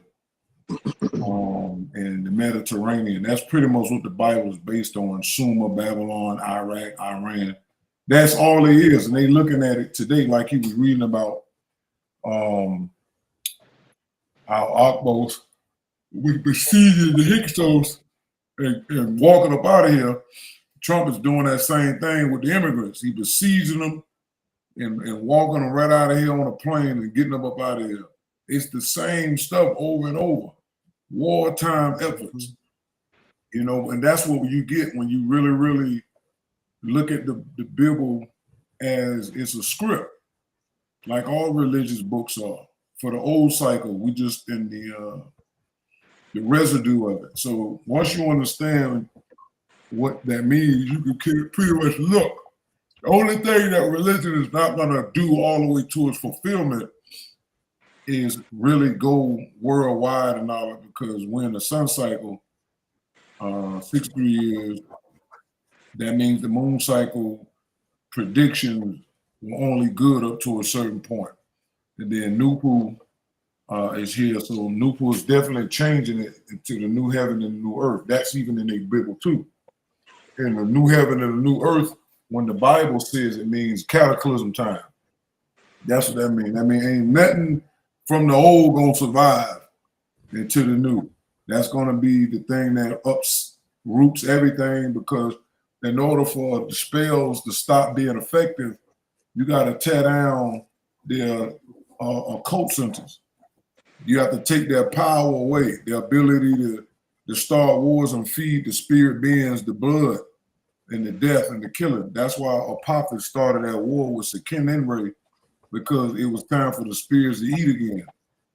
and the Mediterranean. That's pretty much what the Bible is based on. Sumer, Babylon, Iraq, Iran. That's all it is. And they looking at it today like he was reading about how Akbos was besieging the Hyksos and walking up out of here. Trump is doing that same thing with the immigrants. He besieging them and walking them right out of here on a plane and getting them up out of here. It's the same stuff over and over. Wartime efforts, and that's what you get when you really, really look at the Bible as it's a script, like all religious books are. For the old cycle, we just in the residue of it. So once you understand what that means, you can pretty much look. The only thing that religion is not going to do all the way to its fulfillment is really go worldwide and all that, because when the sun cycle, 63 years, that means the moon cycle predictions were only good up to a certain point. And then Nupu is here. So Nupu is definitely changing it into the new heaven and the new earth. That's even in the Bible too. In the new heaven and the new earth, when the Bible says it means cataclysm time. That's what that means. I mean, ain't nothing from the old gonna survive into the new. That's gonna be the thing that uproots everything, because in order for the spells to stop being effective, you got to tear down their occult centers. You have to take their power away, their ability to start wars and feed the spirit beings the blood and the death and the killing. That's why Apophis started that war with Sekin Enre, because it was time for the spirits to eat again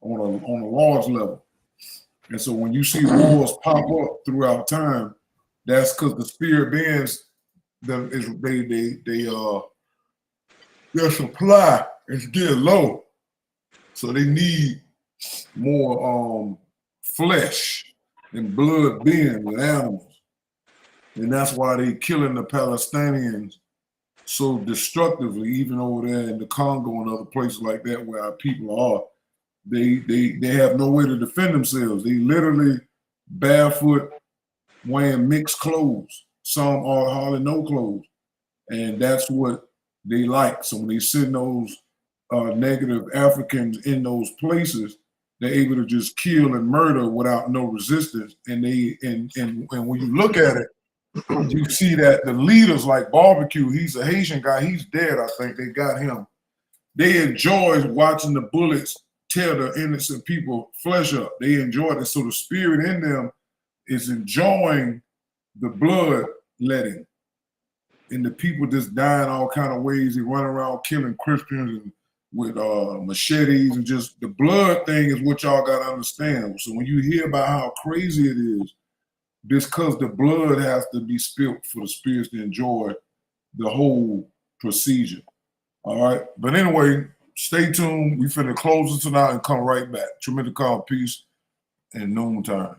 on a large level. And so when you see wars pop up throughout time, that's because the spirit beings, their supply is getting low, so they need more flesh and blood beings and animals, and that's why they killing the Palestinians so destructively, even over there in the Congo and other places like that where our people are. they have no way to defend themselves. They literally barefoot, wearing mixed clothes. Some are hardly no clothes, and that's what they like. So when they send those negative Africans in those places, they're able to just kill and murder without no resistance. And when you look at it, you see that the leaders like Barbecue, he's a Haitian guy, he's dead, I think. They got him. They enjoy watching the bullets tear the innocent people flesh up. They enjoy it. So the spirit in them is enjoying the blood letting. And the people just dying all kind of ways. They run around killing Christians and with machetes, and just the blood thing is what y'all got to understand. So when you hear about how crazy it is, just because the blood has to be spilt for the spirits to enjoy the whole procedure. All right. But anyway, stay tuned. We finna close it tonight and come right back. Tremendous call, peace, and noon time.